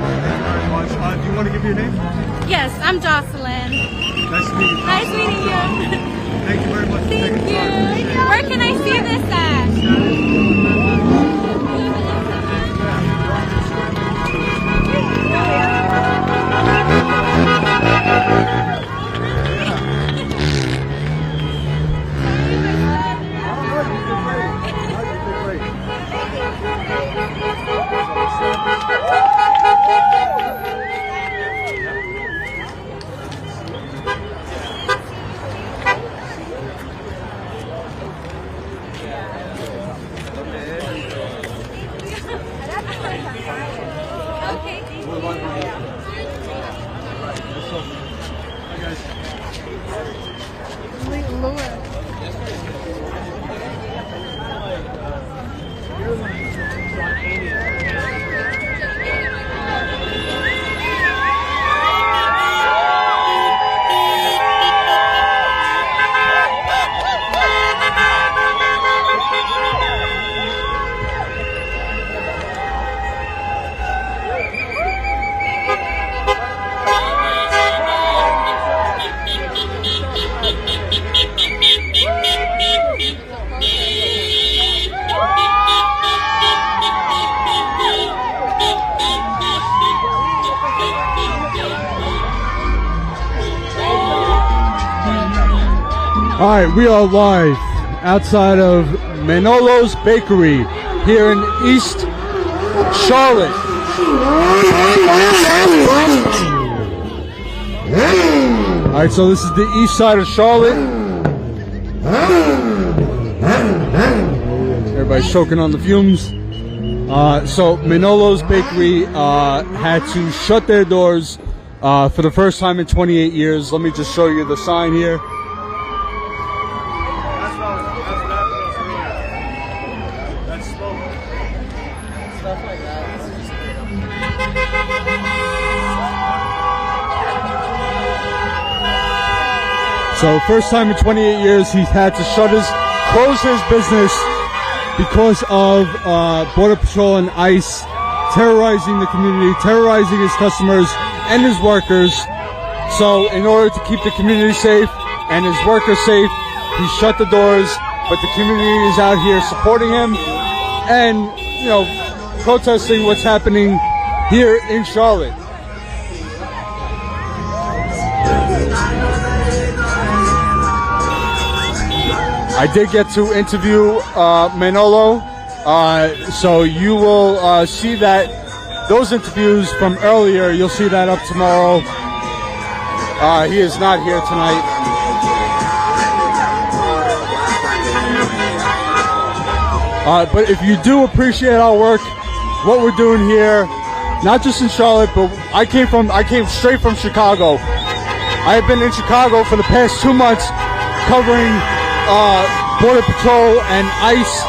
Thank you very much. Do you want to give your name? Yes, I'm Jocelyn. Nice to meet you. Nice meeting you. Thank you very much. Thank you. Where can I see this at? All right, we are live outside of Manolo's Bakery here in East Charlotte. All right, so this is the east side of Charlotte. Everybody's choking on the fumes. So Manolo's Bakery had to shut their doors for the first time in 28 years. Let me just show you the sign here. So first time in 28 years he's had to close his business because of Border Patrol and ICE terrorizing the community, terrorizing his customers and his workers. So in order to keep the community safe and his workers safe, he shut the doors, but the community is out here supporting him and, you know, protesting what's happening here in Charlotte. I did get to interview Manolo, so you will see that those interviews from earlier. You'll see that up tomorrow. He is not here tonight. But if you do appreciate our work, what we're doing here, not just in Charlotte, but I came straight from Chicago. I have been in Chicago for the past 2 months covering Border Patrol and ICE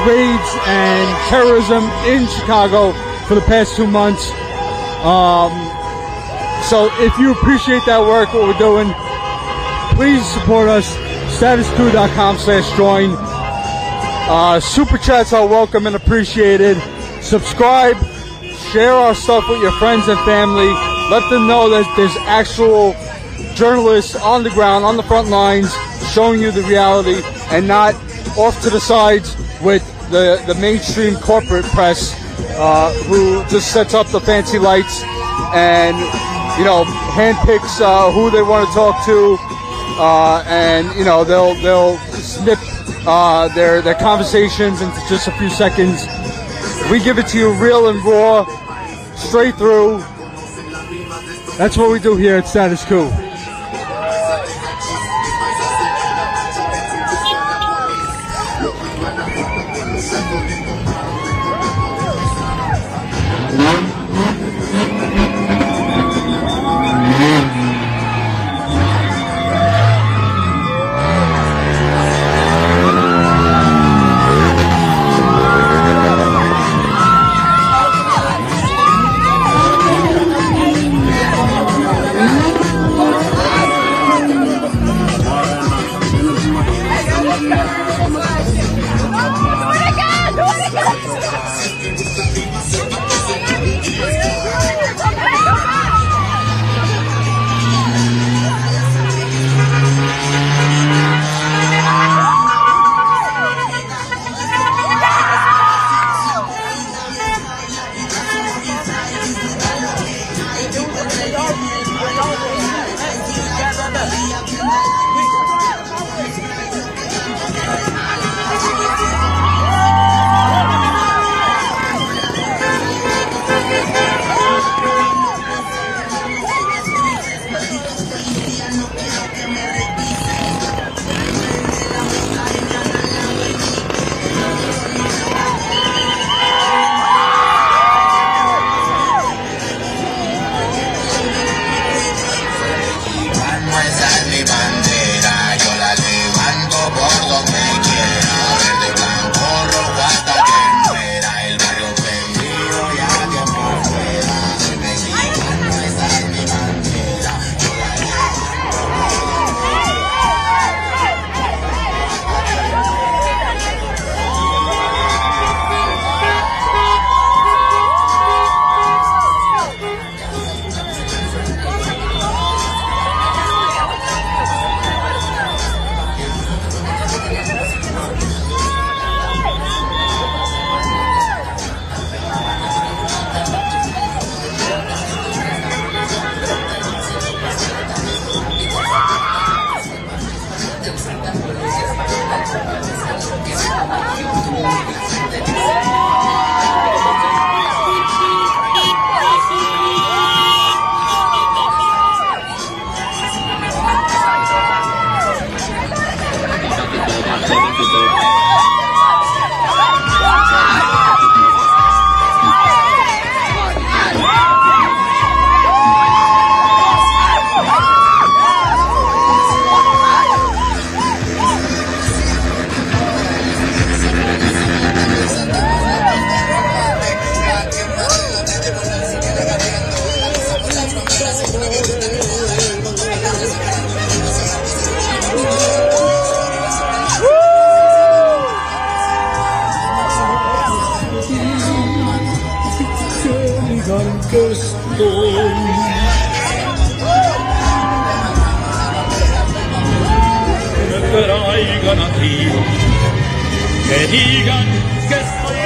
raids and terrorism in Chicago for the past 2 months. So if you appreciate that work, what we're doing, please support us. StatusCoup.com/join. Super chats are welcome and appreciated. Subscribe, share our stuff with your friends and family. Let them know that there's actual journalists on the ground, on the front lines, showing you the reality and not off to the sides with the mainstream corporate press who just sets up the fancy lights and, you know, handpicks who they want to talk to, and, you know, they'll snip their conversations into just a few seconds. We give it to you real and raw, straight through. That's what we do here at Status Coup. traigan a ti, que digan que estoy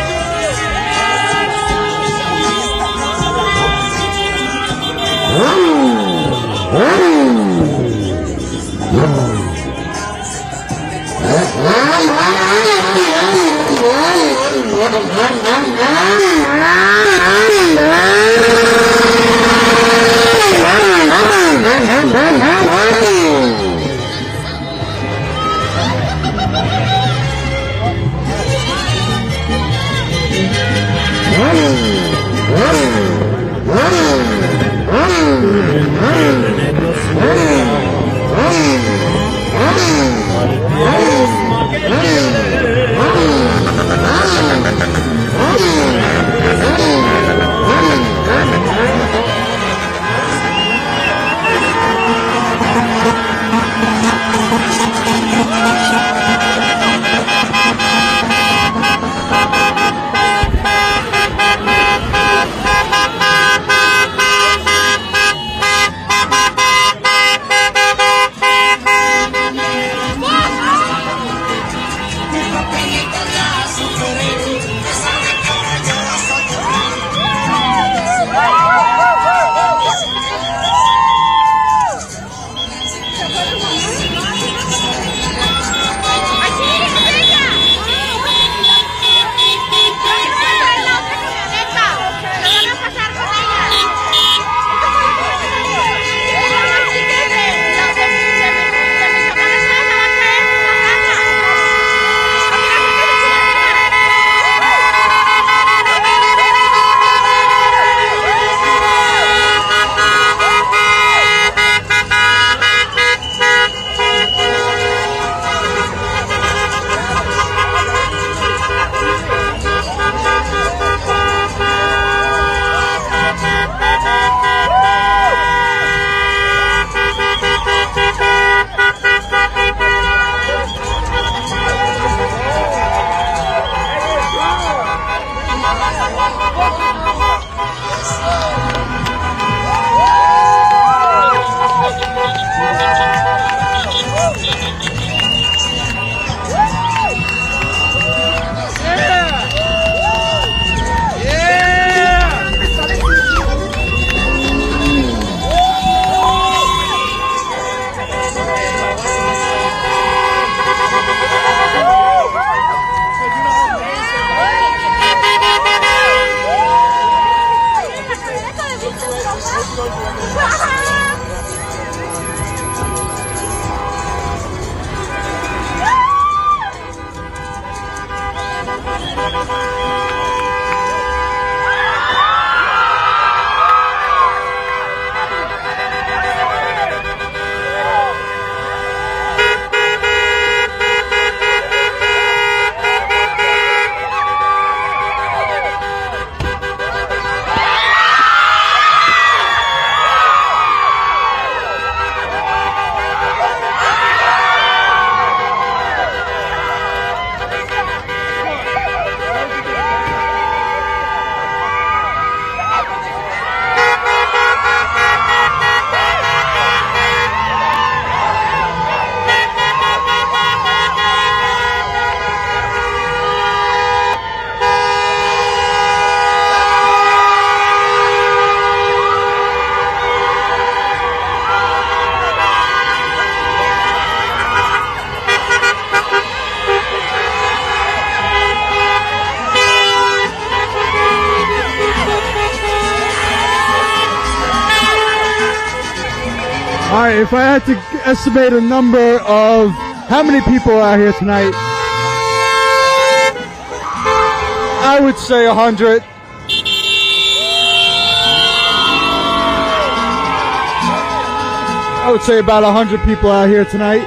if I had to estimate a number of how many people are out here tonight, I would say 100. I would say about 100 people out here tonight.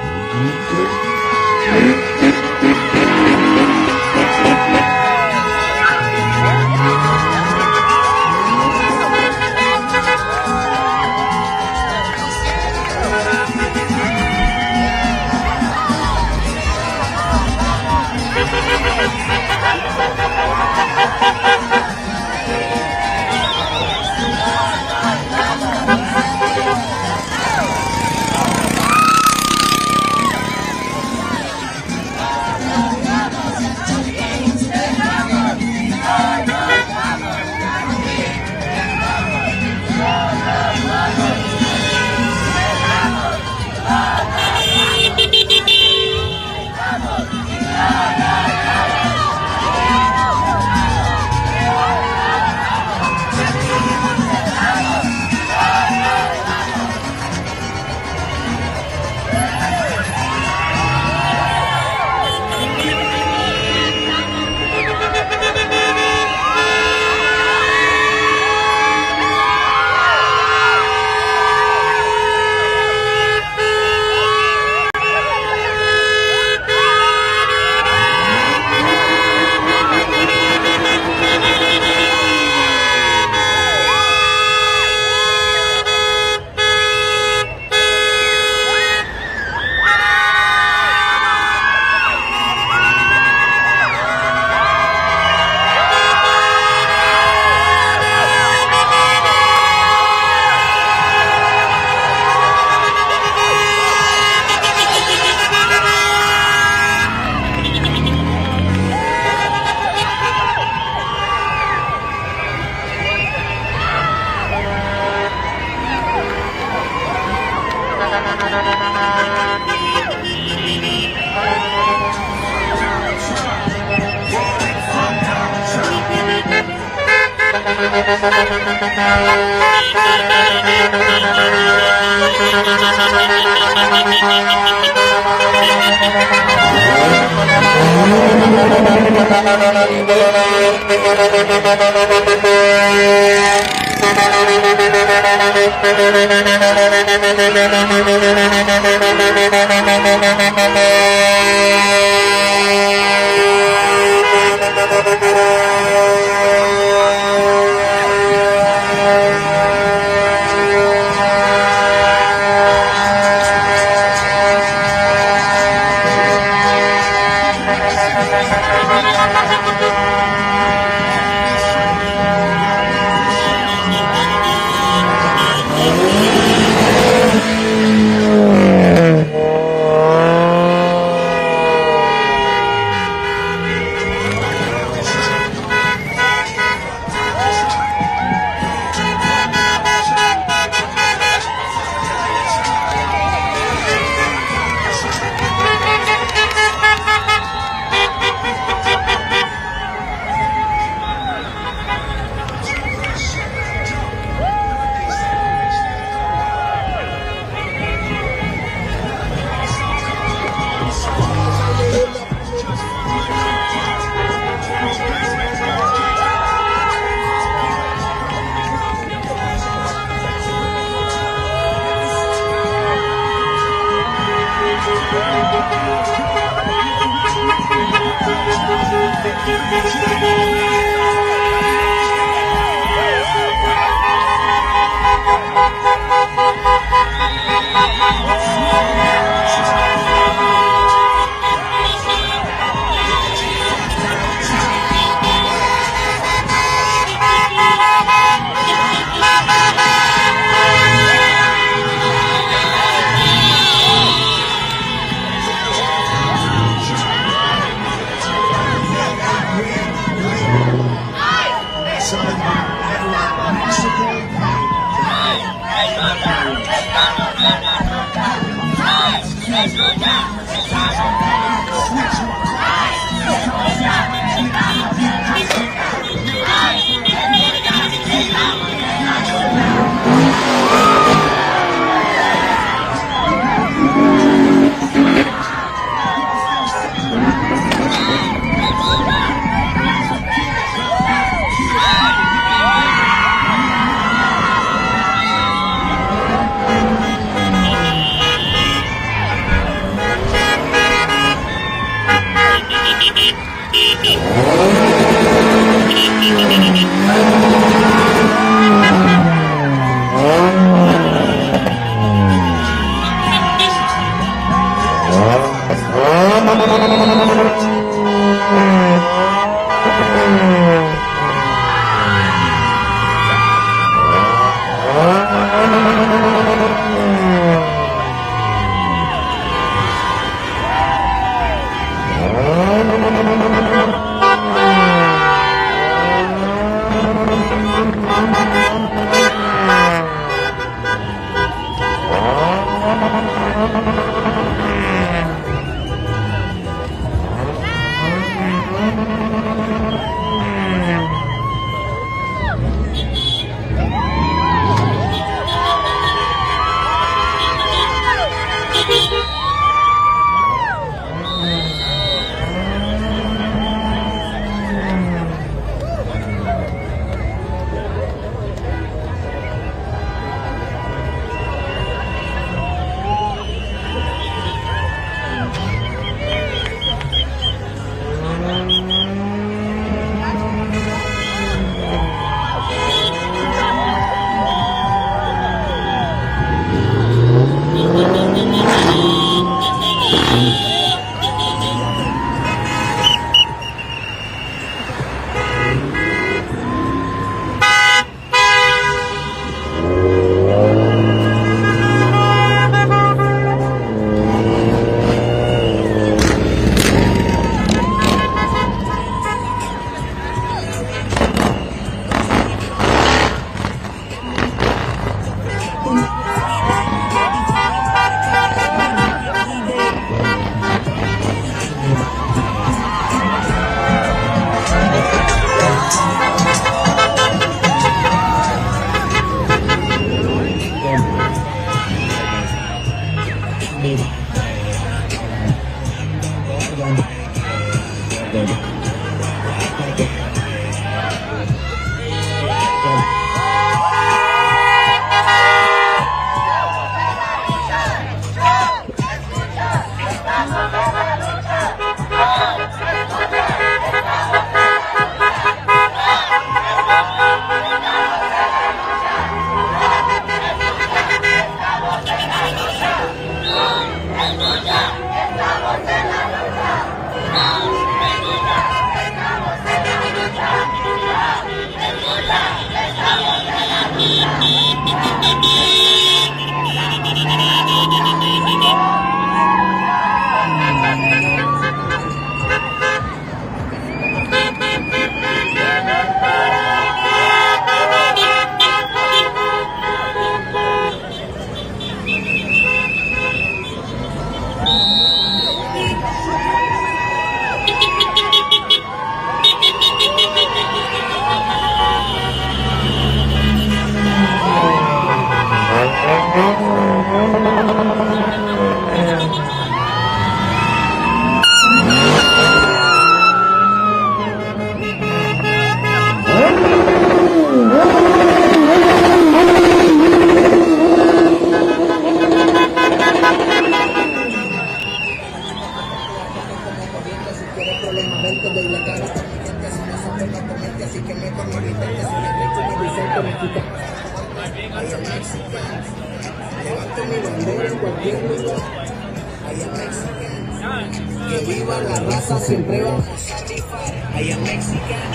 Que viva la raza, siempre vamos a rifar. I am Mexican.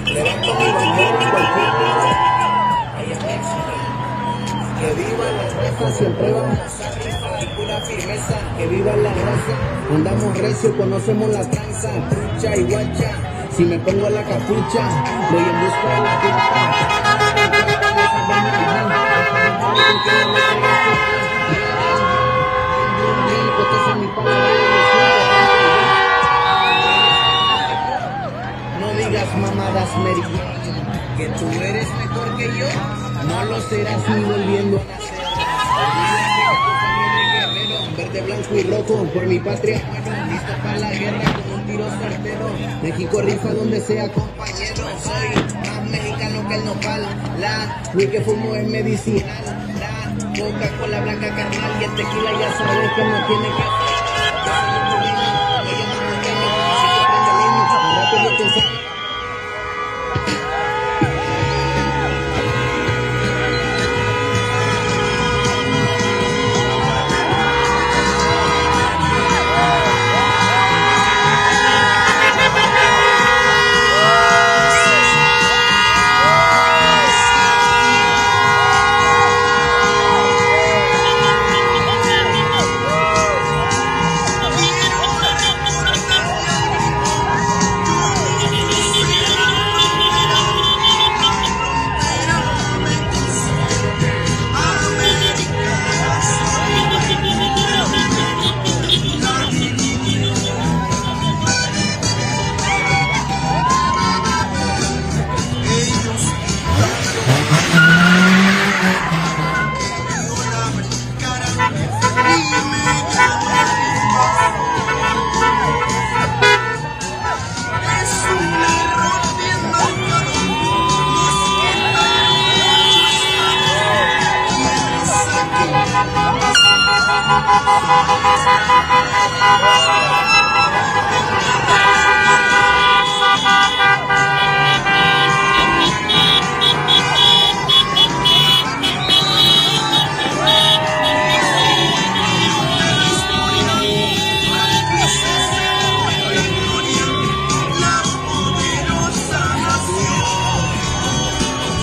Levanto mi bandera en cualquier lugar. I am Mexican. Que viva la raza, siempre vamos a rifar. Pura firmeza, que viva la raza. Andamos recio, conocemos la tranza, trucha y guacha. Si me pongo la capucha, voy en busca de la plata. No digas mamadas, Mary, que tú eres mejor que yo, no lo serás ni volviendo a nacer. Guerrero, verde, blanco y rojo, por mi patria, listo para la guerra con un tiro certero. México rifa donde sea, compañero. Soy más mexicano que el nopal. La weed que fumo es medicinal. La Coca-Cola blanca carnal y el tequila ya sabes que no tiene que hacer.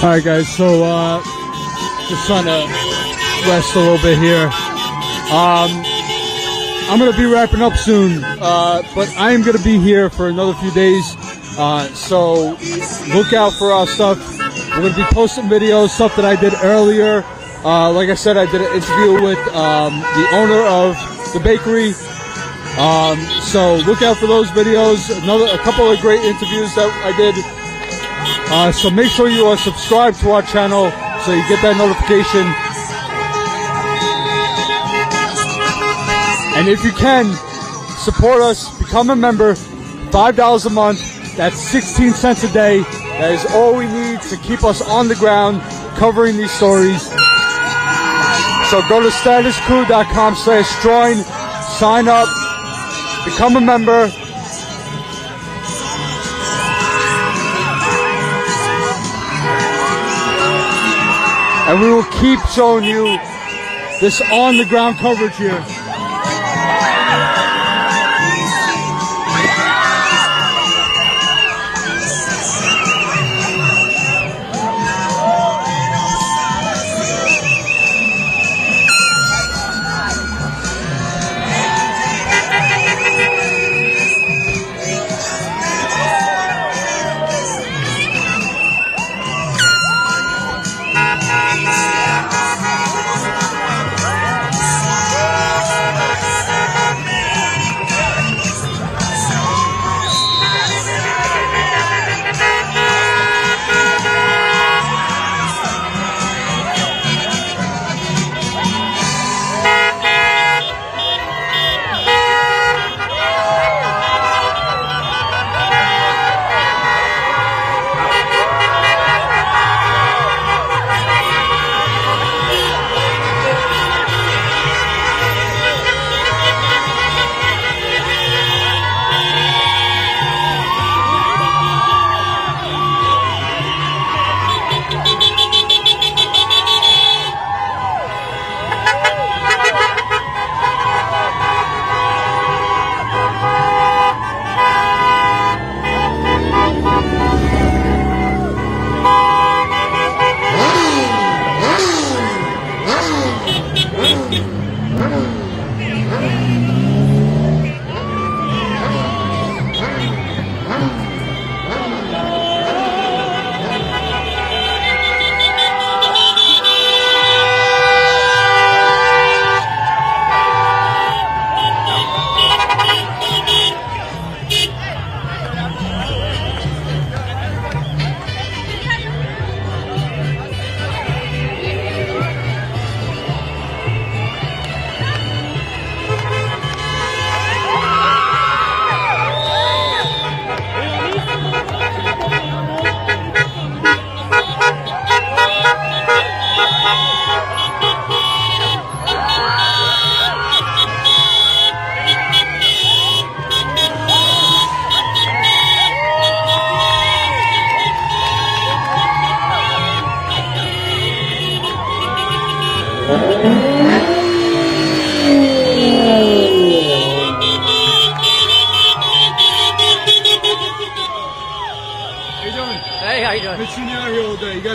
All right, guys. So just trying to rest a little bit here. I'm gonna be wrapping up soon, but I am gonna be here for another few days. So look out for our stuff. We're gonna be posting videos, stuff that I did earlier. Like I said, I did an interview with the owner of the bakery. So look out for those videos. A couple of great interviews that I did. So make sure you are subscribed to our channel so you get that notification. And if you can, support us, become a member, $5 a month, that's 16 cents a day. That is all we need to keep us on the ground covering these stories. So go to statuscoup.com/join, sign up, become a member. And we will keep showing you this on-the-ground coverage here.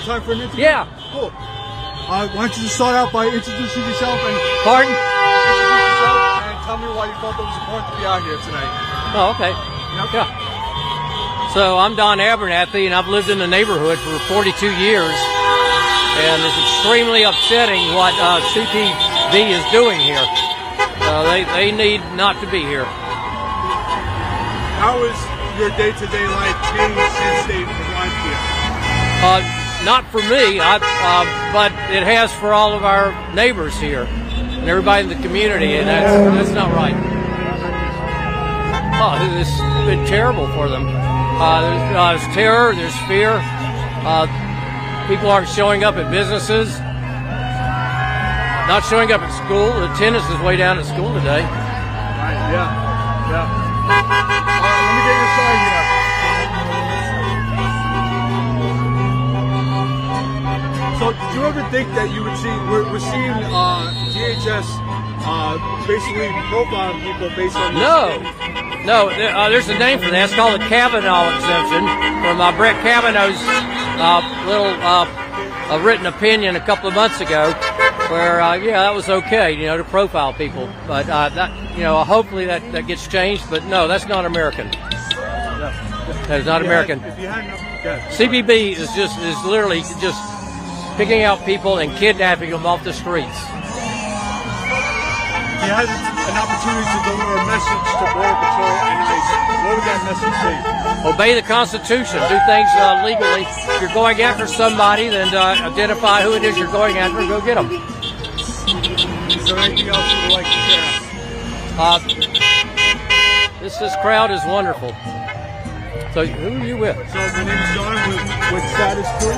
Time for an interview? Yeah. Cool. Why don't you just start out by introducing yourself and... Pardon? Introduce yourself and tell me why you thought it was important to be out here tonight. Oh, okay. Yep. Yeah. So I'm Don Abernathy, and I've lived in the neighborhood for 42 years, and it's extremely upsetting what CTV is doing here. They need not to be here. How is your day-to-day life changed since they've arrived here? Not for me, but it has for all of our neighbors here and everybody in the community, and that's not right. Oh, it's been terrible for them. There's terror, there's fear. People aren't showing up at businesses. not showing up at school. The attendance is way down at school today. Right, yeah. Let me get your side here. So, did you ever think that you would see, we're seeing DHS basically profiling people based on this? No, there's a name for that. It's called the Kavanaugh exemption from Brett Kavanaugh's little written opinion a couple of months ago, where that was okay, to profile people. But that, hopefully that gets changed. But no, that's not American. That is not American. CBP is literally just picking out people and kidnapping them off the streets. If you had an opportunity to deliver a message to Border Patrol and ICE, what would that message be? Obey the Constitution. Do things legally. If you're going after somebody, then identify who it is you're going after and go get them. Is there anything else you would like to share? This crowd is wonderful. So who are you with? So my name is John with Status Coup.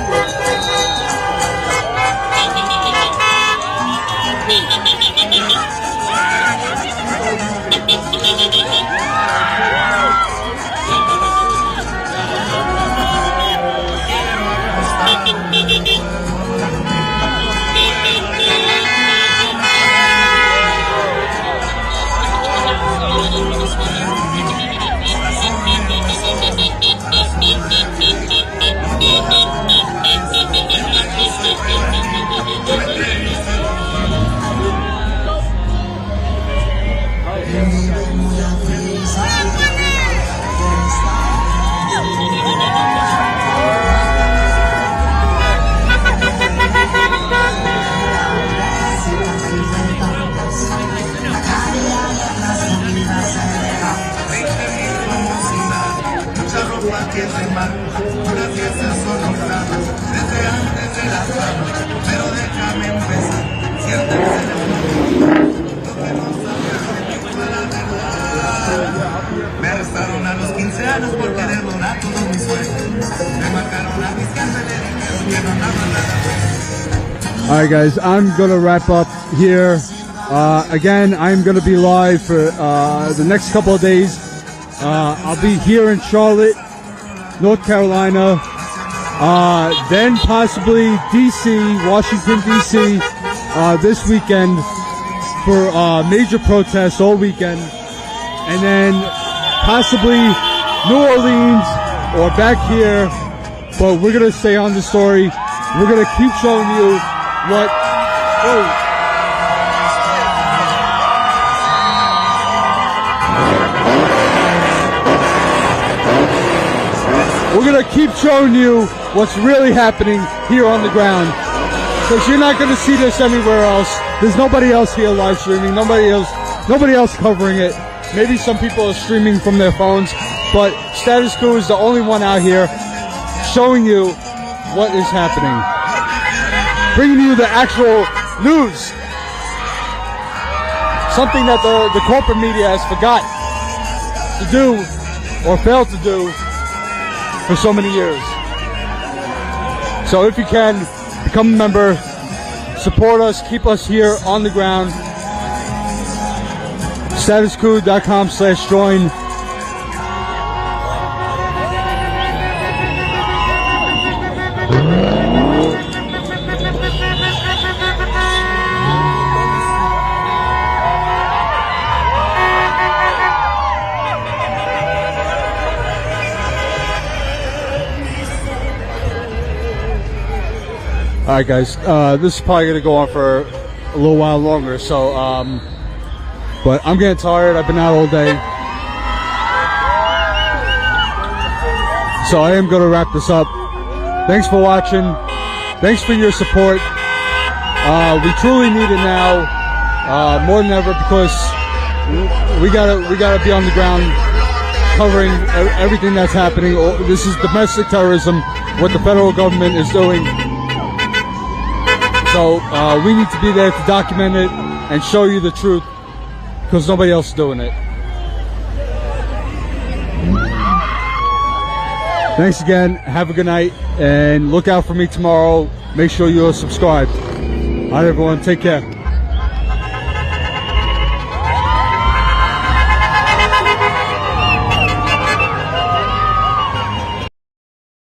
Alright guys, I'm going to wrap up here. Again, I'm going to be live for the next couple of days. I'll be here in Charlotte, North Carolina, then possibly DC, Washington DC, this weekend for major protests all weekend, and then possibly New Orleans or back here, but we're going to stay on the story. We're going to keep showing you what... We're going to keep showing you what's really happening here on the ground. Because you're not going to see this anywhere else. There's nobody else here live streaming. Nobody else covering it. Maybe some people are streaming from their phones. But Status Coup is the only one out here showing you what is happening. Bringing you the actual news. Something that the corporate media has forgot to do or failed to do for so many years. So if you can, become a member, support us, keep us here on the ground. StatusCoup.com/join. Alright guys, this is probably going to go on for a little while longer, so, but I'm getting tired, I've been out all day. So I am going to wrap this up. Thanks for watching, thanks for your support. We truly need it now, more than ever, because we gotta be on the ground covering everything that's happening. This is domestic terrorism, what the federal government is doing. So we need to be there to document it and show you the truth, because nobody else is doing it. Thanks again. Have a good night, and look out for me tomorrow. Make sure you're subscribed. All right, everyone. Take care.